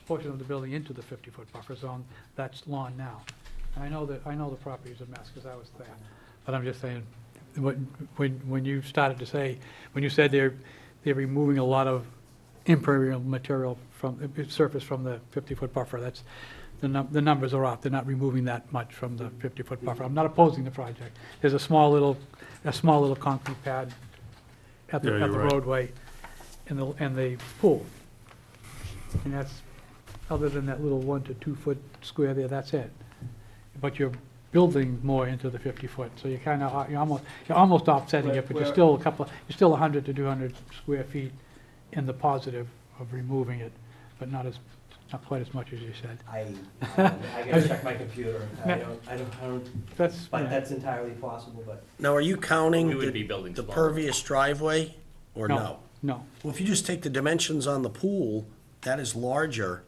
portion of the building into the 50-foot buffer zone, that's lawn now. And I know the property is a mess, because I was there, but I'm just saying, when you started to say, when you said they're removing a lot of impermeable material from, surface from the 50-foot buffer, that's, the numbers are off, they're not removing that much from the 50-foot buffer. I'm not opposing the project. There's a small little concrete pad at Yeah, the you're right. roadway and the pool. And that's, other than that little 1 to 2 foot square there, that's it. But you're building more into the 50 foot, so you're kind of, you're almost offsetting it, but you're still you're still 100 to 200 square feet in the positive of removing it, but not quite as much as you said. I gotta check my computer. I don't, That's, but that's entirely possible, but. Now, are you counting We would be building the smaller. pervious driveway, or no? No, Well, if you just take the dimensions on the pool, that is larger.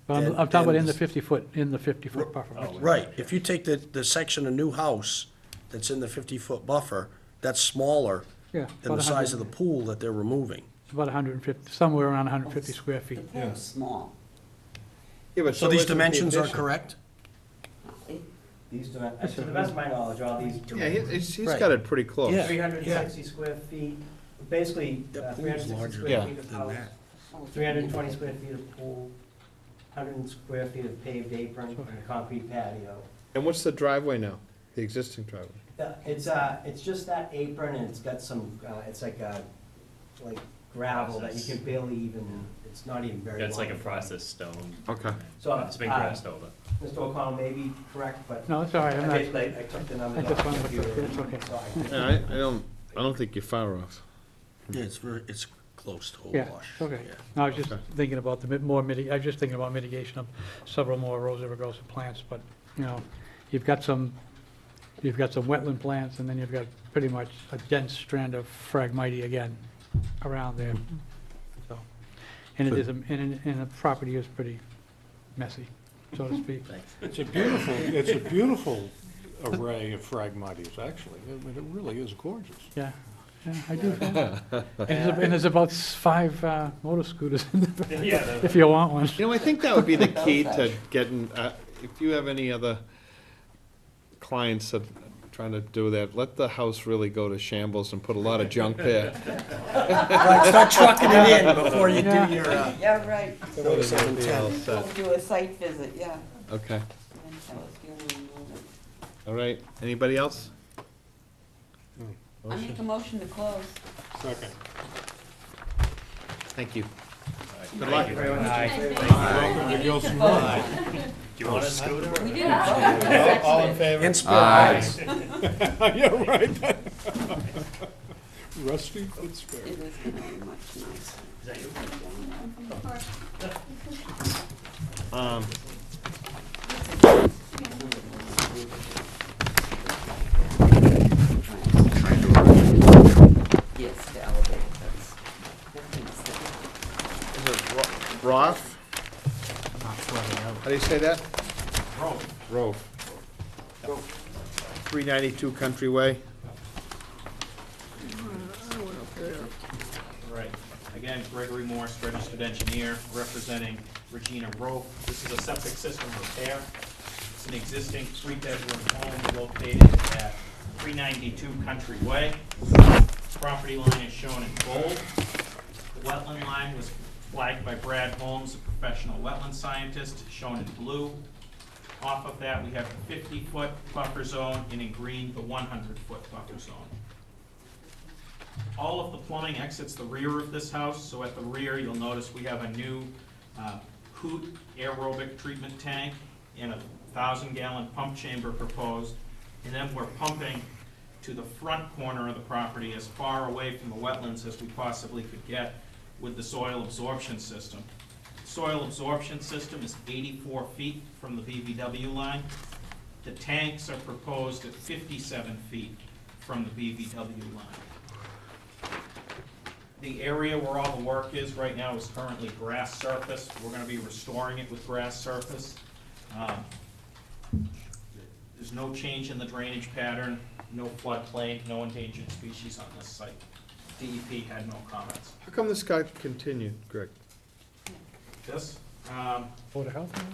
but I'm And- talking about and in the this- 50 foot, buffer. Oh, Right, if you take the section of new house that's in the 50-foot buffer, that's smaller Yeah. than the size of the pool that they're removing. It's about 150, somewhere around 150 square The feet. pool's small. Yeah, but So these isn't the dimensions are addition. correct? These, to the best of my knowledge, all these. Yeah, he's Right. got it pretty close. Yeah. 360 square feet, basically, The pool's 360 larger square Yeah. feet of than house, that. 320 square feet of pool, 100 square feet of paved apron, and a concrete patio. And what's the driveway now? The existing driveway? It's just that apron, and it's got some, it's like gravel that you can barely even, it's not even very long. That's like a processed stone. Okay. So, It's been grassed over. Mr. O'Connell may be correct, but No, it's all right, I'm not, basically, I took the numbers I off just the wanted to, computer. it's okay. so I- Yeah, I don't think you're far off. Yeah, it's close to Yeah, wash. okay. Yeah. No, I was just Okay. thinking about I was just thinking about mitigation of several more rows of aggressive plants, but, you know, you've got some wetland plants, and then you've got pretty much a dense strand of Phragmites again around there, so. And it is, and the property is pretty messy, so to speak. It's a beautiful array of Phragmites, actually. I mean, it really is gorgeous. Yeah, I do. And there's about 5 motor scooters in there, Yeah, if you want one. You know, I think that would be the key to getting, if you have any other clients that trying to do that, let the house really go to shambles and put a lot of junk there. Right, start trucking it in before you do Yeah. your, Yeah, right. So it'll be all set. We'll do a site visit, yeah. Okay, And then tell us if you want to move it. all right. Anybody else? I make a motion to close. Second. Thank you. Good luck. Welcome to Gilson Road. Do you want a scooter? We didn't vote. All in favor? in spirit. Yeah, right. Rusty, good spirit. It was gonna be much nicer. Is that you? Yes, the elevator, that's. Is it Roth? How do you say that? Rove. 392 Country Way. Right. Again, Gregory Morse, registered engineer, representing Regina Rowe. This is a septic system repair. It's an existing 3-bedroom home located at 392 Country Way. Property line is shown in bold. The wetland line was flagged by Brad Holmes, a professional wetland scientist, shown in blue. Off of that, we have the 50-foot buffer zone, and in green, the 100-foot buffer zone. All of the plumbing exits the rear of this house, so at the rear, you'll notice we have a new Hoot aerobic treatment tank and a 1,000-gallon pump chamber proposed. And then we're pumping to the front corner of the property as far away from the wetlands as we possibly could get with the soil absorption system. Soil absorption system is 84 feet from the BVW line. The tanks are proposed at 57 feet from the BVW line. The area where all the work is right now is currently grass surface. We're gonna be restoring it with grass surface. There's no change in the drainage pattern, no floodplain, no endangered species on this site. DEP had no comments. How come this got continued, Greg? This, Board of Health?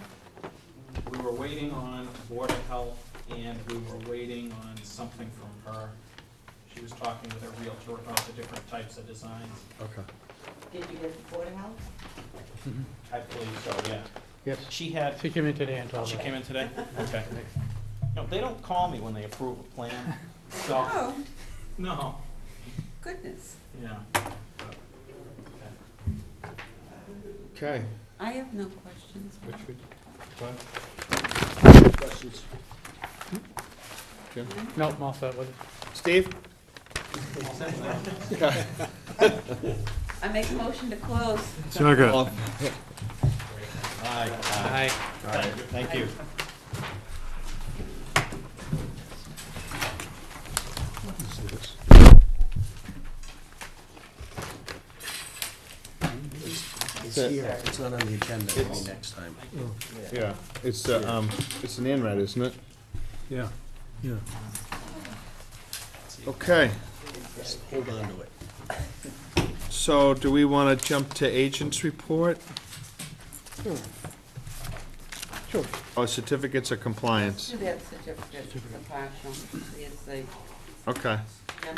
we were waiting on Board of Health, and we were waiting on something from her. She was talking with her realtor about the different types of designs. Okay. Did you get the Board of Health? I believe so, yeah. Yes. She had, She came in today and told she us. came in today? Okay. No, they don't call me when they approve a plan, so, Oh, no. goodness. is. Yeah. Okay. I have no questions. Questions? Jim? No, I'm all set with it. Steve? I make a motion to close. Second. Aye. Aye. All right, thank you. It's here, it's not on the agenda, maybe next time. Yeah, it's an INRAD, isn't it? Yeah, yeah. Okay, Just hold on to it. so do we want to jump to agents report? Sure. Or certificates of compliance? Do that certificate, the partial, CSC. Okay. Yeah.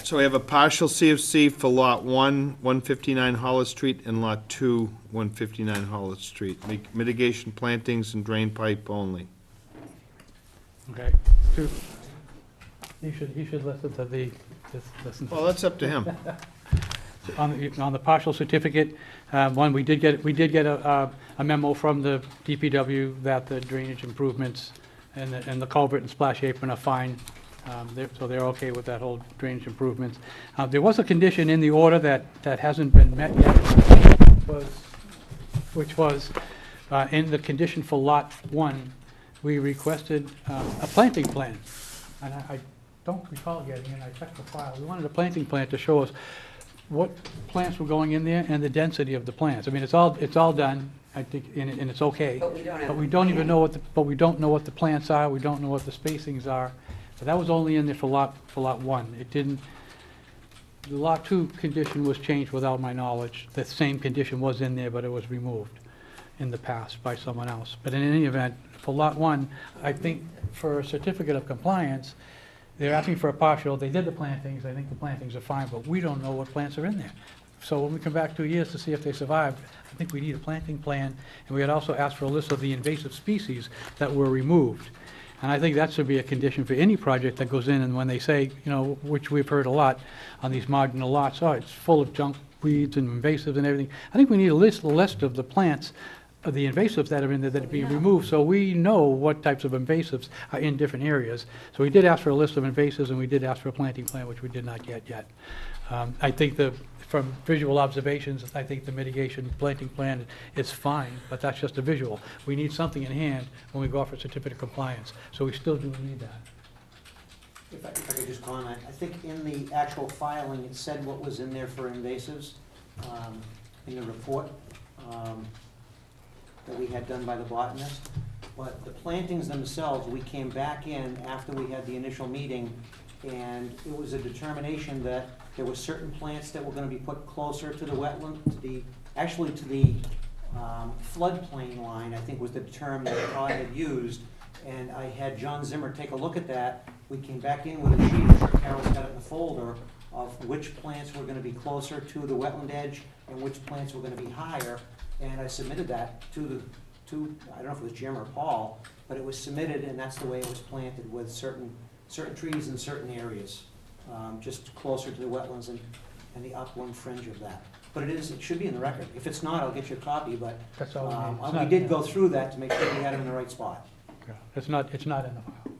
So we have a partial CFC for Lot 1, 159 Hollis Street, and Lot 2, 159 Hollis Street. Mitigation plantings and drain pipe only. Okay. He should listen to listen. Well, that's up to him. On the partial certificate, one, we did get a memo from the DPW that the drainage improvements and the culvert and splash apron are fine. So they're okay with that whole drainage improvements. There was a condition in the order that hasn't been met yet, which was in the condition for Lot 1, we requested a planting plan. And I don't recall getting it, I checked the file. We wanted a planting plan to show us what plants were going in there and the density of the plants. I mean, it's all done, I think, and it's okay. But we don't have. But we don't even know we don't know what the plants are, we don't know what the spacings are. So that was only in there for lot 1. It didn't, the Lot 2 condition was changed without my knowledge. The same condition was in there, but it was removed in the past by someone else. But in any event, for Lot 1, I think for a certificate of compliance, they're asking for a partial. They did the plantings. I think the plantings are fine, but we don't know what plants are in there. So when we come back 2 years to see if they survived, I think we need a planting plan. And we had also asked for a list of the invasive species that were removed. And I think that should be a condition for any project that goes in, and when they say, you know, which we've heard a lot on these marginal lots, oh, it's full of junk weeds and invasives and everything. I think we need a list of the plants, of the invasives that are in there that are being removed, so we know what types of invasives are in different areas. So we did ask for a list of invasives, and we did ask for a planting plan, which we did not get yet. I think from visual observations, I think the mitigation planting plan is fine, but that's just a visual. We need something in hand when we go off for certificate of compliance, so we still do need that. If I could just comment, I think in the actual filing, it said what was in there for invasives in the report that we had done by the botanist. But the plantings themselves, we came back in after we had the initial meeting, and it was a determination that there were certain plants that were gonna be put closer to the wetland, actually to the floodplain line, I think was the term that Todd had used. And I had John Zimmer take a look at that. We came back in with a sheet, I'm sure Carol's got it in the folder, of which plants were gonna be closer to the wetland edge and which plants were gonna be higher. And I submitted that to I don't know if it was Jim or Paul, but it was submitted, and that's the way it was planted, with certain trees in certain areas, just closer to the wetlands and the upland fringe of that. But it should be in the record. If it's not, I'll get you a copy, but That's all we need. It's we not- did go through that to make sure we had them in the right spot. Yeah, It's not in the file.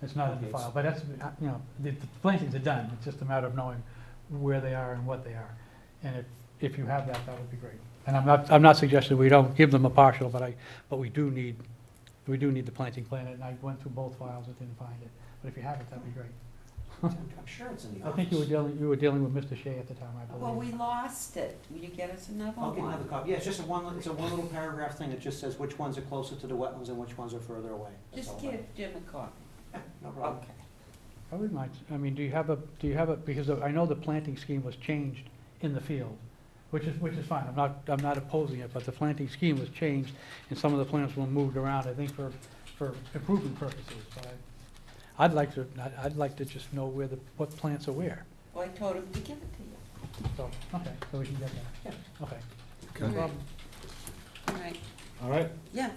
It's not in the Okay. file, but that's, you know, the plantings are done. It's just a matter of knowing where they are and what they are. And if you have that, that would be great. And I'm not suggesting we don't give them a partial, but we do need the planting plan, and I went through both files and didn't find it. But if you have it, that'd be great. I'm sure it's in the office. I think you were dealing with Mr. Shea at the time, I believe. Well, we lost it. Will you get us another I'll get one? another copy. Yeah, it's just it's a one little paragraph thing that just says which ones are closer to the wetlands and which ones are further away. That's Just all. give Jim a copy. Yeah, no problem. Okay. Probably might, I mean, do you have a, because I know the planting scheme was changed in the field, which is fine, I'm not opposing it, but the planting scheme was changed, and some of the plants were moved around, I think, for improvement purposes, but I'd like to just know what plants are where, Well, I told him to give it to you. so, okay, so we can get that, Yeah. okay. Okay. No problem. All right. All right. Yeah,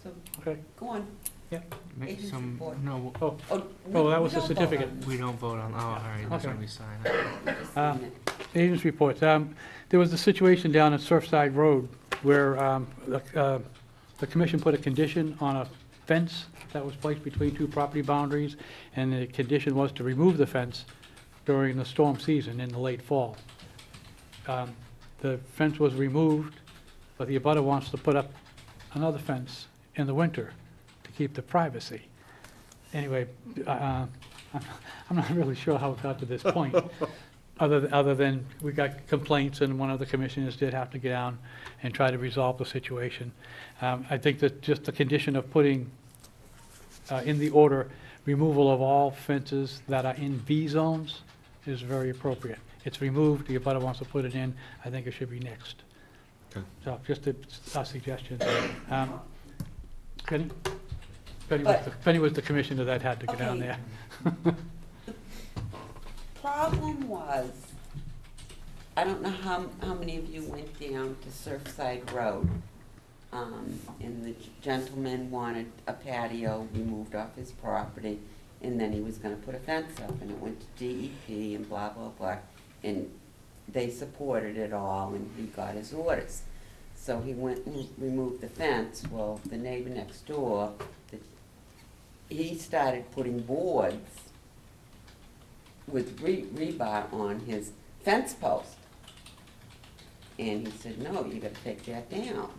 so Okay, go on. Make Agents some, report. no, Oh, Oh, oh, that we was the don't vote certificate. on we don't vote on, oh, all right, that's Okay. when we sign it. Just a minute. Agents reports. There was a situation down at Surfside Road where the commission put a condition on a fence that was placed between two property boundaries, and the condition was to remove the fence during the storm season in the late fall. The fence was removed, but the abutter wants to put up another fence in the winter to keep the privacy. Anyway, I'm not really sure how it got to this point, other than we got complaints, and one of the commissioners did have to get down and try to resolve the situation. I think that just the condition of putting in the order, removal of all fences that are in V zones is very appropriate. It's removed, the abutter wants to put it in, I think it should be next. Okay. So, just a suggestion. Penny? Penny was the commissioner that had to go down Okay. there. Problem was, I don't know how many of you went down to Surfside Road. And the gentleman wanted a patio removed off his property, and then he was gonna put a fence up, and it went to DEP and blah, blah, blah. And they supported it all, and he got his orders. So he went and removed the fence. Well, the neighbor next door, he started putting boards with rebar on his fence post. And he said, no, you gotta take that down.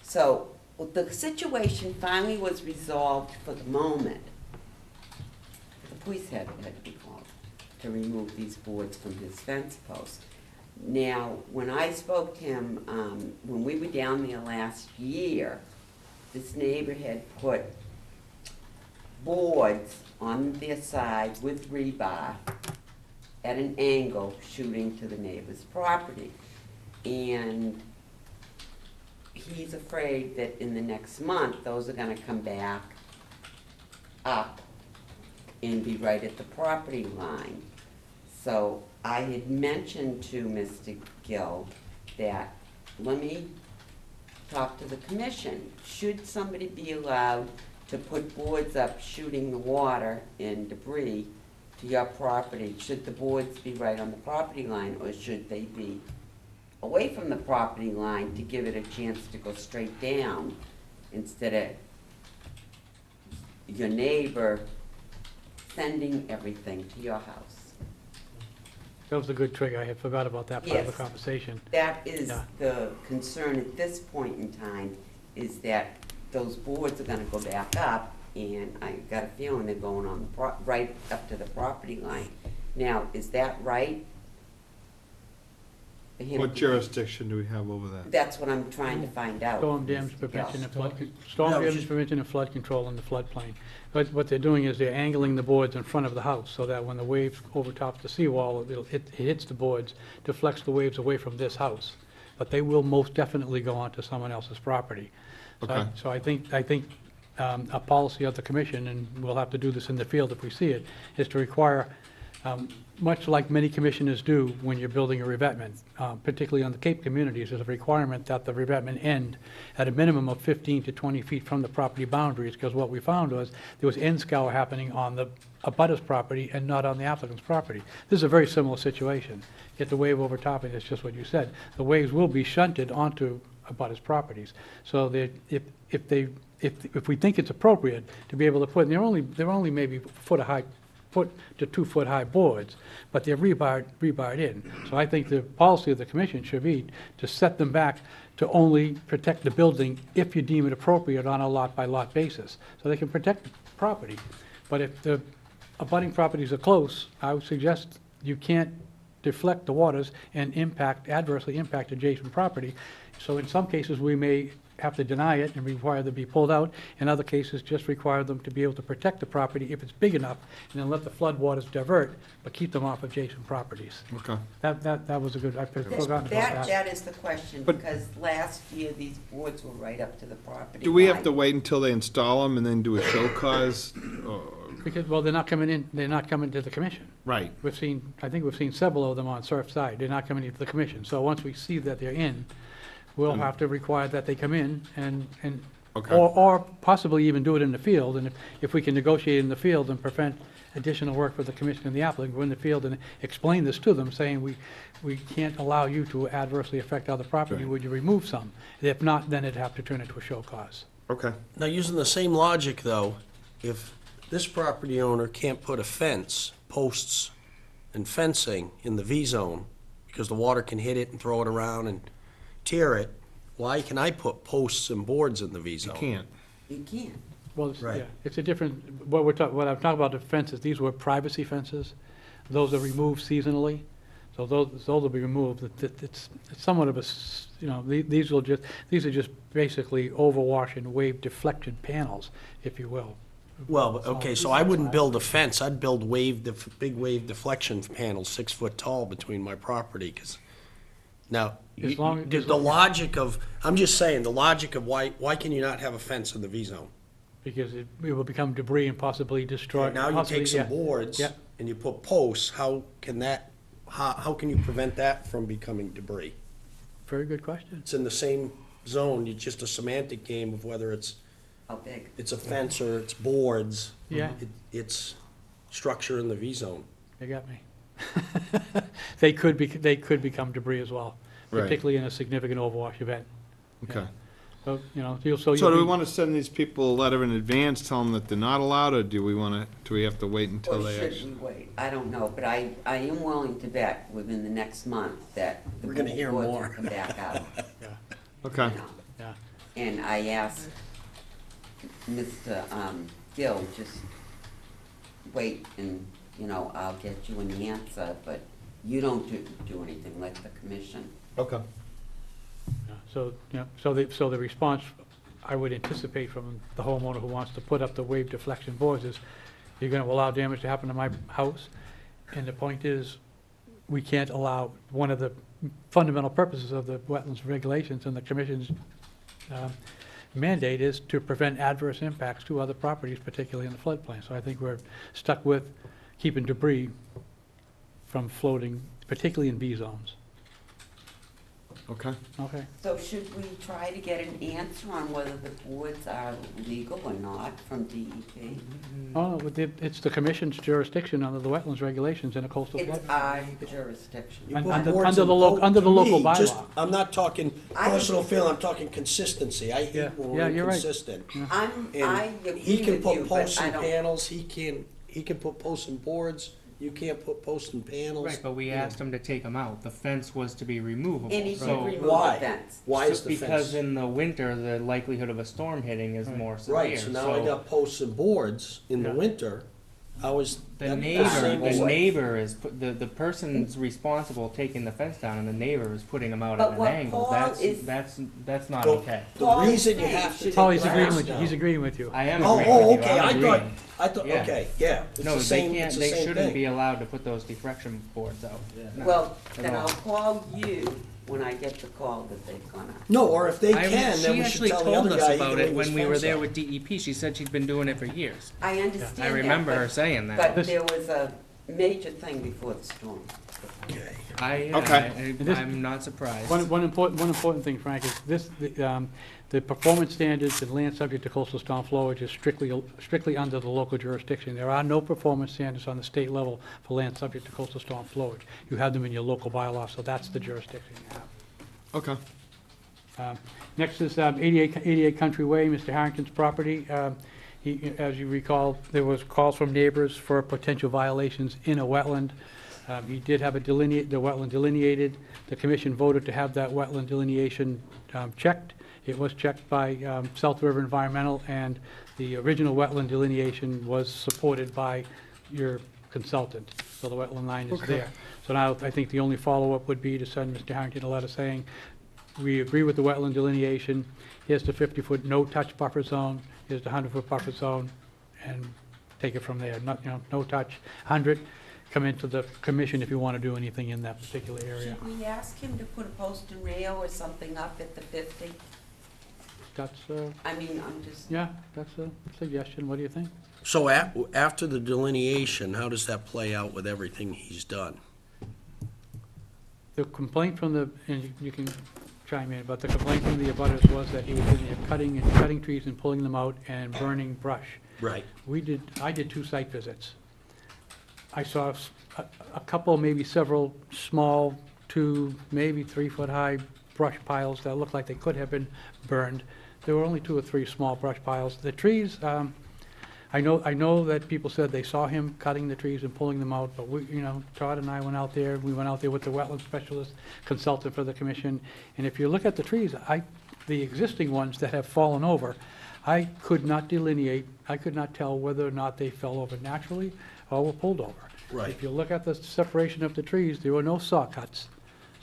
So the situation finally was resolved for the moment. The police had to be called to remove these boards from his fence post. Now, when I spoke to him, when we were down there last year, this neighbor had put boards on their side with rebar at an angle shooting to the neighbor's property. And he's afraid that in the next month, those are gonna come back up and be right at the property line. So I had mentioned to Mr. Gill that, let me talk to the commission. Should somebody be allowed to put boards up shooting the water and debris to your property? Should the boards be right on the property line, or should they be away from the property line to give it a chance to go straight down instead of your neighbor sending everything to your house? That was a good trigger, I had forgot about that part of the Yes. conversation. That is Yeah. the concern at this point in time, is that those boards are gonna go back up, and I got a feeling they're going on the right up to the property line. Now, is that right? For him What to- jurisdiction do we have over that? That's what I'm trying to find out. Storm damage Mr. prevention Gill. and storm No, it's damage just- prevention and flood control in the floodplain. But what they're doing is they're angling the boards in front of the house, so that when the wave overtops the seawall, it hits the boards, deflects the waves away from this house. But they will most definitely go onto someone else's property. Okay. So I think a policy of the commission, and we'll have to do this in the field if we see it, is to require, much like many commissioners do when you're building a revetment, particularly on the Cape communities, there's a requirement that the revetment end at a minimum of 15 to 20 feet from the property boundaries, because what we found was there was end scour happening on the abutter's property and not on the applicant's property. This is a very similar situation. Get the wave overtopping, it's just what you said. The waves will be shunted onto abutter's properties. So that if we think it's appropriate to be able to put, and they're only maybe foot to 2 foot high boards, but they're rebarred in. So I think the policy of the commission should be to set them back to only protect the building if you deem it appropriate on a lot by lot basis. So they can protect the property. But if the abutting properties are close, I would suggest you can't deflect the waters and adversely impact adjacent property. So in some cases, we may have to deny it and require them to be pulled out. In other cases, just require them to be able to protect the property if it's big enough, and then let the flood waters divert, but keep them off adjacent properties. Okay. That was a good, I've forgotten about that. That is the question, But- because last year, these boards were right up to the property Do we have line. to wait until they install them and then do a show cause? Because, well, they're not coming to the commission. Right. I think we've seen several of them on Surfside. They're not coming to the commission. So once we see that they're in, we'll have to require that they come in and Okay. Or possibly even do it in the field, and if we can negotiate in the field and prevent additional work for the commission and the applicant, go in the field and explain this to them, saying we can't allow you to adversely affect other property, Right. would you remove some? If not, then it'd have to turn into a show cause. Okay. Now, using the same logic, though, if this property owner can't put a fence, posts and fencing in the V-zone, because the water can hit it and throw it around and tear it, why can I put posts and boards in the You V-zone? can't. You can't. Well, it's, Right. yeah, it's a different, what I'm talking about, the fences, these were privacy fences. Those are removed seasonally, so those will be removed. It's somewhat of a, these are just basically overwash and wave deflection panels, if you will. Well, okay, so I wouldn't build a fence, I'd build big wave deflection panels 6 foot tall between my property, because, now, As long- the logic of, I'm just saying, the logic of why can you not have a fence in the V-zone? Because it will become debris and possibly destroy. Now you possibly- take some yeah. boards Yeah. and you put posts, how can you prevent that from becoming debris? Very good question. It's in the same zone, it's just a semantic game of whether it's How big? a fence or it's boards. Yeah. It's structure in the V-zone. You got me. They could become debris as well, Right. particularly in a significant overwash event. Okay. So, So do we want to send these people a letter in advance, tell them that they're not allowed, or do we have to wait until Or they should actually? we wait? I don't know, but I am willing to bet within the next month that the We're gonna hear boards will more. come back out. Okay. you know. Yeah. And I asked Mr. Gill, just wait and, I'll get you an answer, but you don't do anything, let the commission. Okay. Yeah, so the response I would anticipate from the homeowner who wants to put up the wave deflection boards is, you're gonna allow damage to happen to my house? And the point is, we can't allow, one of the fundamental purposes of the wetlands regulations and the commission's mandate is to prevent adverse impacts to other properties, particularly in the floodplain. So I think we're stuck with keeping debris from floating, particularly in B zones. Okay. Okay. So should we try to get an answer on whether the boards are legal or not from DEP? Oh, no, it's the commission's jurisdiction under the wetlands regulations in a coastal It's flood. our jurisdiction. You Un- put under- boards under in the lo- both- under the to local me, just- bylaw. I'm not talking I- personal feeling, I'm talking consistency. I Yeah. hate when Yeah, we're you're right. inconsistent. I And agree he can with put you, but posts I and don't. panels, he can put posts and boards, you can't put posts and panels. Right, but we you know. asked him to take them out. The fence was to be removable. And he So- can remove Why? the fence. Why is the Because fence? in the winter, the likelihood of a storm hitting is more severe. Right, so now I got posts and boards in the Yeah. winter, how is The that neighbor, same the as- neighbor is, the person's responsible taking the fence down, and the neighbor is putting them out But at an what angle. Paul is- That's not Well, okay. The Paul reason is you saying have to should Oh, take he's the agreeing grass with you, down. he's agreeing with you. I am Oh, agreeing oh, with you. okay, I'm agreeing. I thought, Yeah. okay, yeah, it's No, the they same, can't, it's the they same shouldn't be thing. allowed to put those deflection boards out. No, Well, at then all. I'll call you when I get the call that they've gone up. No, or if they I- can, then we should tell the other guy She actually told us he about can it leave his when we were fence there up. with DEP. She said she'd been doing it for years. I understand that. I remember her but- saying that. But This- there was a major thing before the storm. Okay. I'm not surprised. One important thing, Frank, is the performance standards and land subject to coastal storm flowage is strictly under the local jurisdiction. There are no performance standards on the state level for land subject to coastal storm flowage. You have them in your local bylaw, so that's the jurisdiction you have. Okay. Next is 88 Country Way, Mr. Harrington's property. As you recall, there was calls from neighbors for potential violations in a wetland. He did have the wetland delineated. The commission voted to have that wetland delineation checked. It was checked by South River Environmental, and the original wetland delineation was supported by your consultant. So the wetland line is there. So now I think the only follow-up would be to send Mr. Harrington a letter saying, we agree with the wetland delineation. Here's the 50-foot no-touch buffer zone. Here's the 100-foot buffer zone, and take it from there. Not, no touch, 100. Come into the commission if you want to do anything in that particular area. Should we ask him to put a post and rail or something up at the 50? That's, I mean, I'm just, yeah, that's a suggestion. What do you think? So after the delineation, how does that play out with everything he's done? The complaint from the, and you can chime in, but the complaint from the abutters was that he was in there cutting trees and pulling them out and burning brush. Right. I did 2 site visits. I saw a couple, maybe several small, 2, maybe 3-foot-high brush piles that looked like they could have been burned. There were only 2 or 3 small brush piles. The trees, I know that people said they saw him cutting the trees and pulling them out, but we, Todd and I went out there. We went out there with the wetland specialist, consultant for the commission, and if you look at the trees, the existing ones that have fallen over, I could not delineate, I could not tell whether or not they fell over naturally or were pulled over. Right. If you look at the separation of the trees, there were no saw cuts.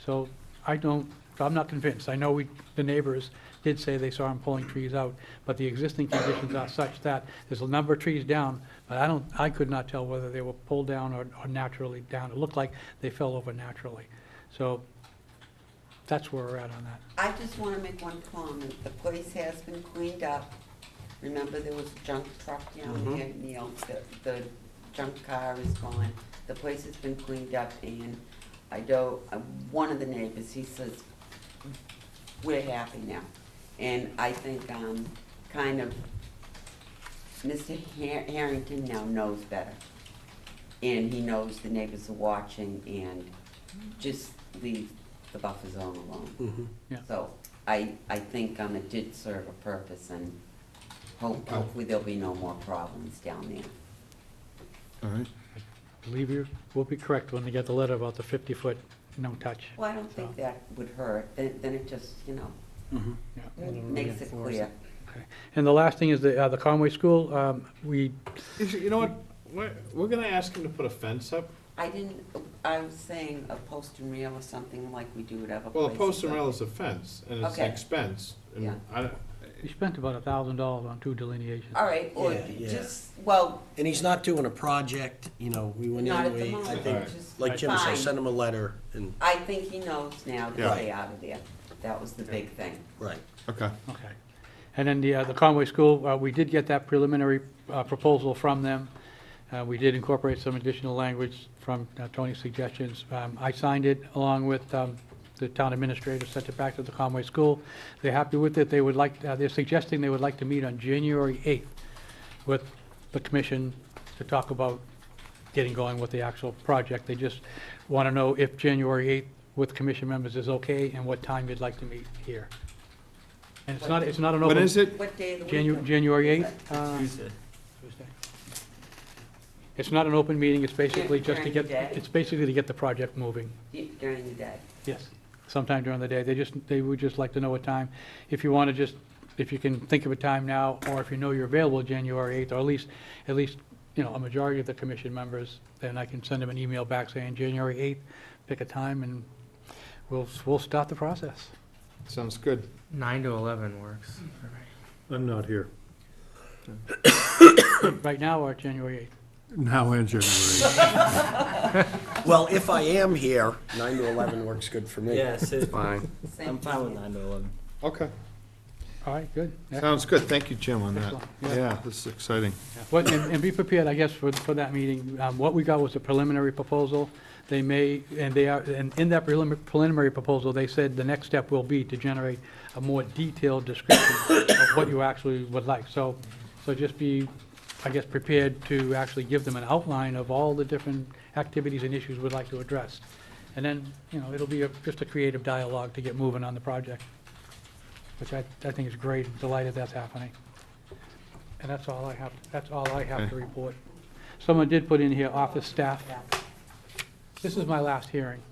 So I'm not convinced. I know the neighbors did say they saw him pulling trees out, but the existing conditions are such that there's a number of trees down, but I could not tell whether they were pulled down or naturally down. It looked like they fell over naturally. So that's where we're at on that. I just want to make one comment. The place has been cleaned up. Remember, there was a junk truck down there, Neil, the junk car is gone. The place has been cleaned up, and I know, one of the neighbors, he says, we're happy now. And I think, kind of, Mr. Harrington now knows better. And he knows the neighbors are watching, and just leave the buffer zone alone. Yeah. So I think it did serve a purpose, and hopefully there'll be no more problems down there. All right. I believe you will be correct when they get the letter about the 50-foot no touch. Well, I don't think that would hurt, then it just, Yeah. makes it clear. Okay. And the last thing is the Conway School, You know what, we're gonna ask him to put a fence up. I was saying a post and rail or something like we do at other Well, a places. post and rail is a fence, and it's an Okay. expense, and Yeah. we spent about $1,000 on 2 delineations. All right, or Yeah. just, well, And he's not doing a project, we went not in, at the I moment, think, just like Jim fine. said, send him a letter and, I think he knows now to Yeah. stay out of there. That was the big thing. right. Okay. Okay. And then the Conway School, we did get that preliminary proposal from them. We did incorporate some additional language from Tony's suggestions. I signed it along with the town administrator, sent it back to the Conway School. They're happy with it. They would like, they're suggesting they would like to meet on January 8th with the commission to talk about getting going with the actual project. They just want to know if January 8th with commission members is okay, and what time you'd like to meet here. And it's not an open... When is it? What day of the week? January 8th? Tuesday. Tuesday. It's not an open meeting, it's basically just to During get, the day? it's basically to get the project moving. During the day. Yes, sometime during the day. They would just like to know what time. If you want to if you can think of a time now, or if you know you're available January 8th, or at least, a majority of the commission members, then I can send them an email back saying January 8th, pick a time, and we'll start the process. Sounds good. 9 to 11 works. I'm not here. Right now, or January 8th? Now and January. Well, if I am here, 9 to 11 works good for me. Yes, Fine. I'm fine with 9 to 11. Okay. All right, good. Sounds good. Thank you, Jim, on that. Excellent. Yeah. Yeah, this is exciting. And be prepared, I guess, for that meeting. What we got was a preliminary proposal. They may, and in that preliminary proposal, they said the next step will be to generate a more detailed description of what you actually would like. So just be, I guess, prepared to actually give them an outline of all the different activities and issues we'd like to address. And then, it'll be just a creative dialogue to get moving on the project, which I think is great. I'm delighted that's happening. And that's all I have to report. Someone did put in here, office staff. This is my last hearing.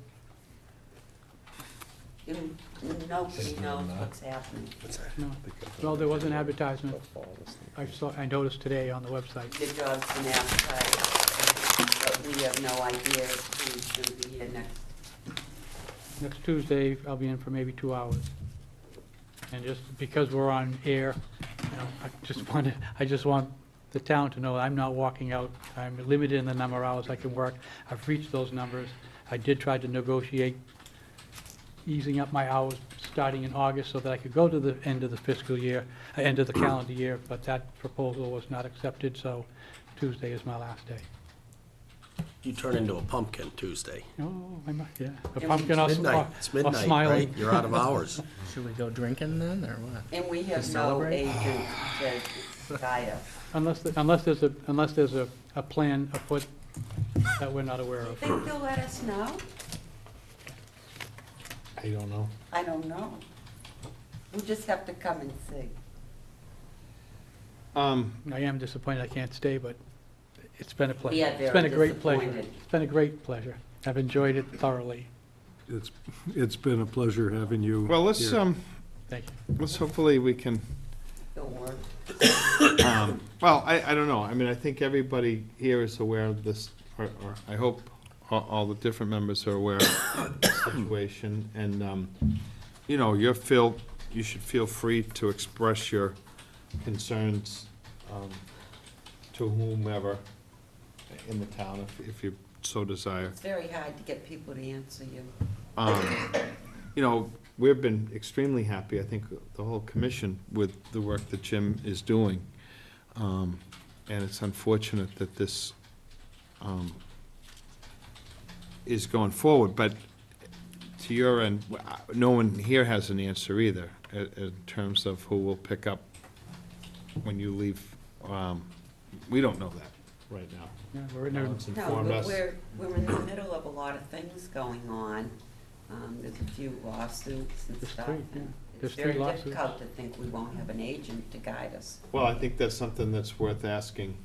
Nobody knows what's happening. No. Well, there was an advertisement. I noticed today on the website. The job's been advertised, but we have no idea who's going to be here next. Next Tuesday, I'll be in for maybe 2 hours. And just because we're on air, I just want the town to know I'm not walking out. I'm limited in the number of hours I can work. I've reached those numbers. I did try to negotiate easing up my hours starting in August so that I could go to the end of the fiscal year, end of the calendar year, but that proposal was not accepted, so Tuesday is my last day. You turn into a pumpkin Tuesday. Oh, I might, yeah. A And pumpkin It's midnight, it's or midnight, smiling. right? You're out of hours. Should we go drinking then, or what? And we To have no celebrate? agent to guide us. Unless there's a plan afoot that we're not aware of. Think they'll let us know? I don't know. I don't know. We just have to come and see. I am disappointed I can't stay, but it's been a pleasure. We are It's been a very great pleasure. disappointed. It's been a great pleasure. I've enjoyed it thoroughly. It's been a pleasure having you Well, let's, here. Thank you. let's hopefully we can, It'll work. well, I don't know. I mean, I think everybody here is aware of this, or I hope all the different members are aware of the situation. And, you know, you should feel free to express your concerns to whomever in the town, if you so desire. It's very hard to get people to answer you. You know, we've been extremely happy, I think, the whole commission, with the work that Jim is doing. And it's unfortunate that this is going forward, but to your end, no one here has an answer either, in terms of who will pick up when you leave. We don't know that right now. Yeah, we're in there. No one's No, informed but us. we're in the middle of a lot of things going on. There's a few lawsuits and There's stuff. three, yeah. And There's it's very 3 lawsuits. difficult to think we won't have an agent to guide us. Well, I think that's something that's worth asking.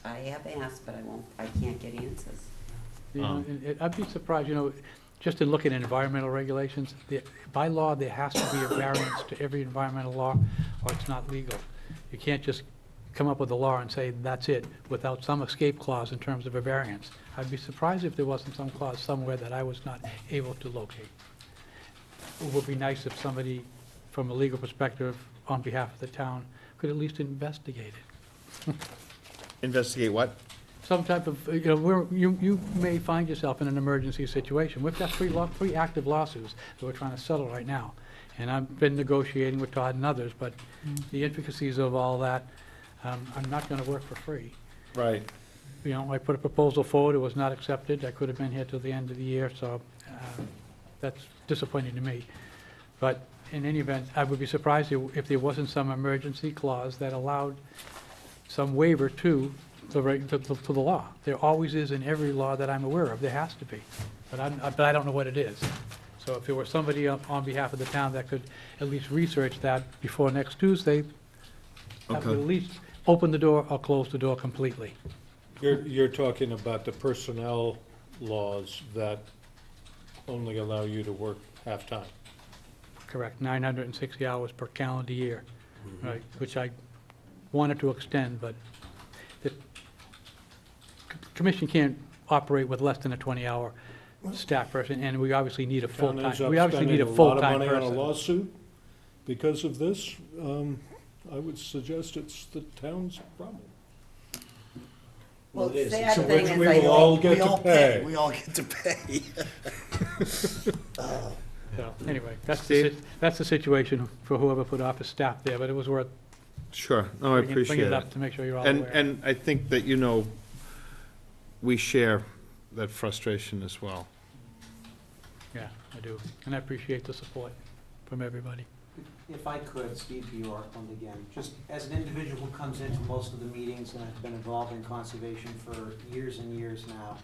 I have asked, but I can't get answers. You know, I'd be surprised, you know, just in looking at environmental regulations, by law, there has to be a variance to every environmental law, or it's not legal. You can't just come up with a law and say, that's it, without some escape clause in terms of a variance. I'd be surprised if there wasn't some clause somewhere that I was not able to locate. It would be nice if somebody, from a legal perspective, on behalf of the town, could at least investigate it. Investigate what? Some type of, you know, you may find yourself in an emergency situation. We've got 3 active lawsuits that we're trying to settle right now. And I've been negotiating with Todd and others, but the intricacies of all that, I'm not gonna work for free. Right. You know, I put a proposal forward, it was not accepted. I could have been here till the end of the year, so that's disappointing to me. But in any event, I would be surprised if there wasn't some emergency clause that allowed some waiver to the law. There always is in every law that I'm aware of. There has to be. But I don't know what it is. So if there were somebody on behalf of the town that could at least research that before next Tuesday, that would at least open the door or close the door completely. You're talking about the personnel laws that only allow you to work half-time. Correct, 960 hours per calendar year, right, which I wanted to extend, but the commission can't operate with less than a 20-hour staff person, and we obviously need a Town ends full-time, up we obviously need a spending lot of full-time money on a person. lawsuit because of this. I would suggest it's the town's problem. Well, it is. sad To thing which is we I will all think get to pay. We all get to pay. So, anyway, that's Steve? the situation for whoever put office staff there, but it was worth Sure, no, I bringing appreciate it it. up to make sure you're all And, aware. and I think that, you know, we share that frustration as well. Yeah, I do, and I appreciate the support from everybody. If I could, Steve Bjorklund again, just as an individual who comes into most of the meetings and I've been involved in conservation for years and years now,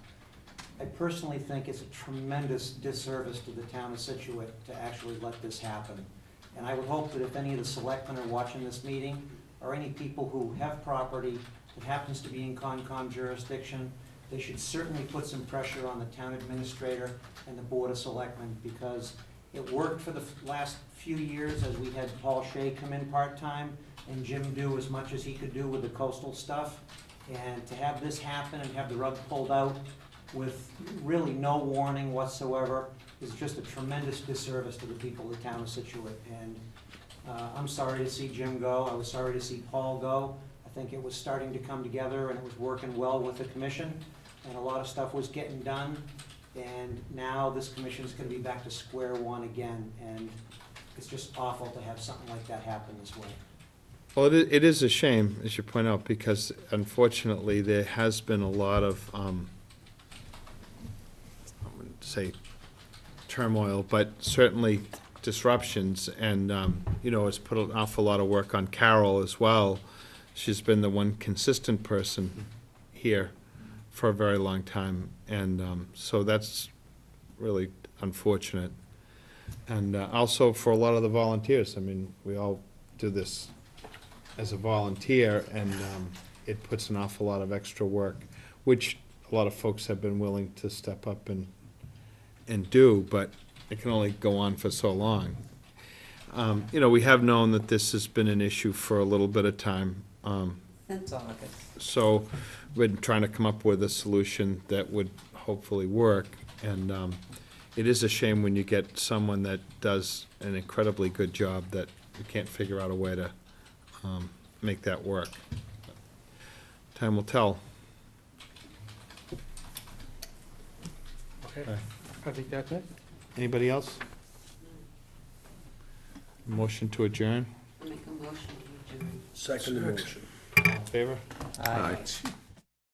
I personally think it's a tremendous disservice to the town of Scituate to actually let this happen. And I would hope that if any of the selectmen are watching this meeting, or any people who have property that happens to be in Concom jurisdiction, they should certainly put some pressure on the town administrator and the Board of Selectmen, because it worked for the last few years as we had Paul Shea come in part-time and Jim do as much as he could do with the coastal stuff. And to have this happen and have the rug pulled out with really no warning whatsoever is just a tremendous disservice to the people of the town of Scituate. And I'm sorry to see Jim go. I was sorry to see Paul go. I think it was starting to come together and it was working well with the commission, and a lot of stuff was getting done. And now this commission's gonna be back to square one again, and it's just awful to have something like that happen this way. Well, it is a shame, as you point out, because unfortunately, there has been a lot of say turmoil, but certainly disruptions, and, you know, it's put an awful lot of work on Carol as well. She's been the one consistent person here for a very long time, and so that's really unfortunate. And also for a lot of the volunteers, I mean, we all do this as a volunteer, and it puts an awful lot of extra work, which a lot of folks have been willing to step up and do, but it can only go on for so long. You know, we have known that this has been an issue for a little bit of time. Since August. So we're trying to come up with a solution that would hopefully work. And it is a shame when you get someone that does an incredibly good job that you can't figure out a way to make that work. Time will tell. Okay, I think that's it. Anybody else? Motion to adjourn? Make a motion to adjourn. Second motion. All in favor? Aye.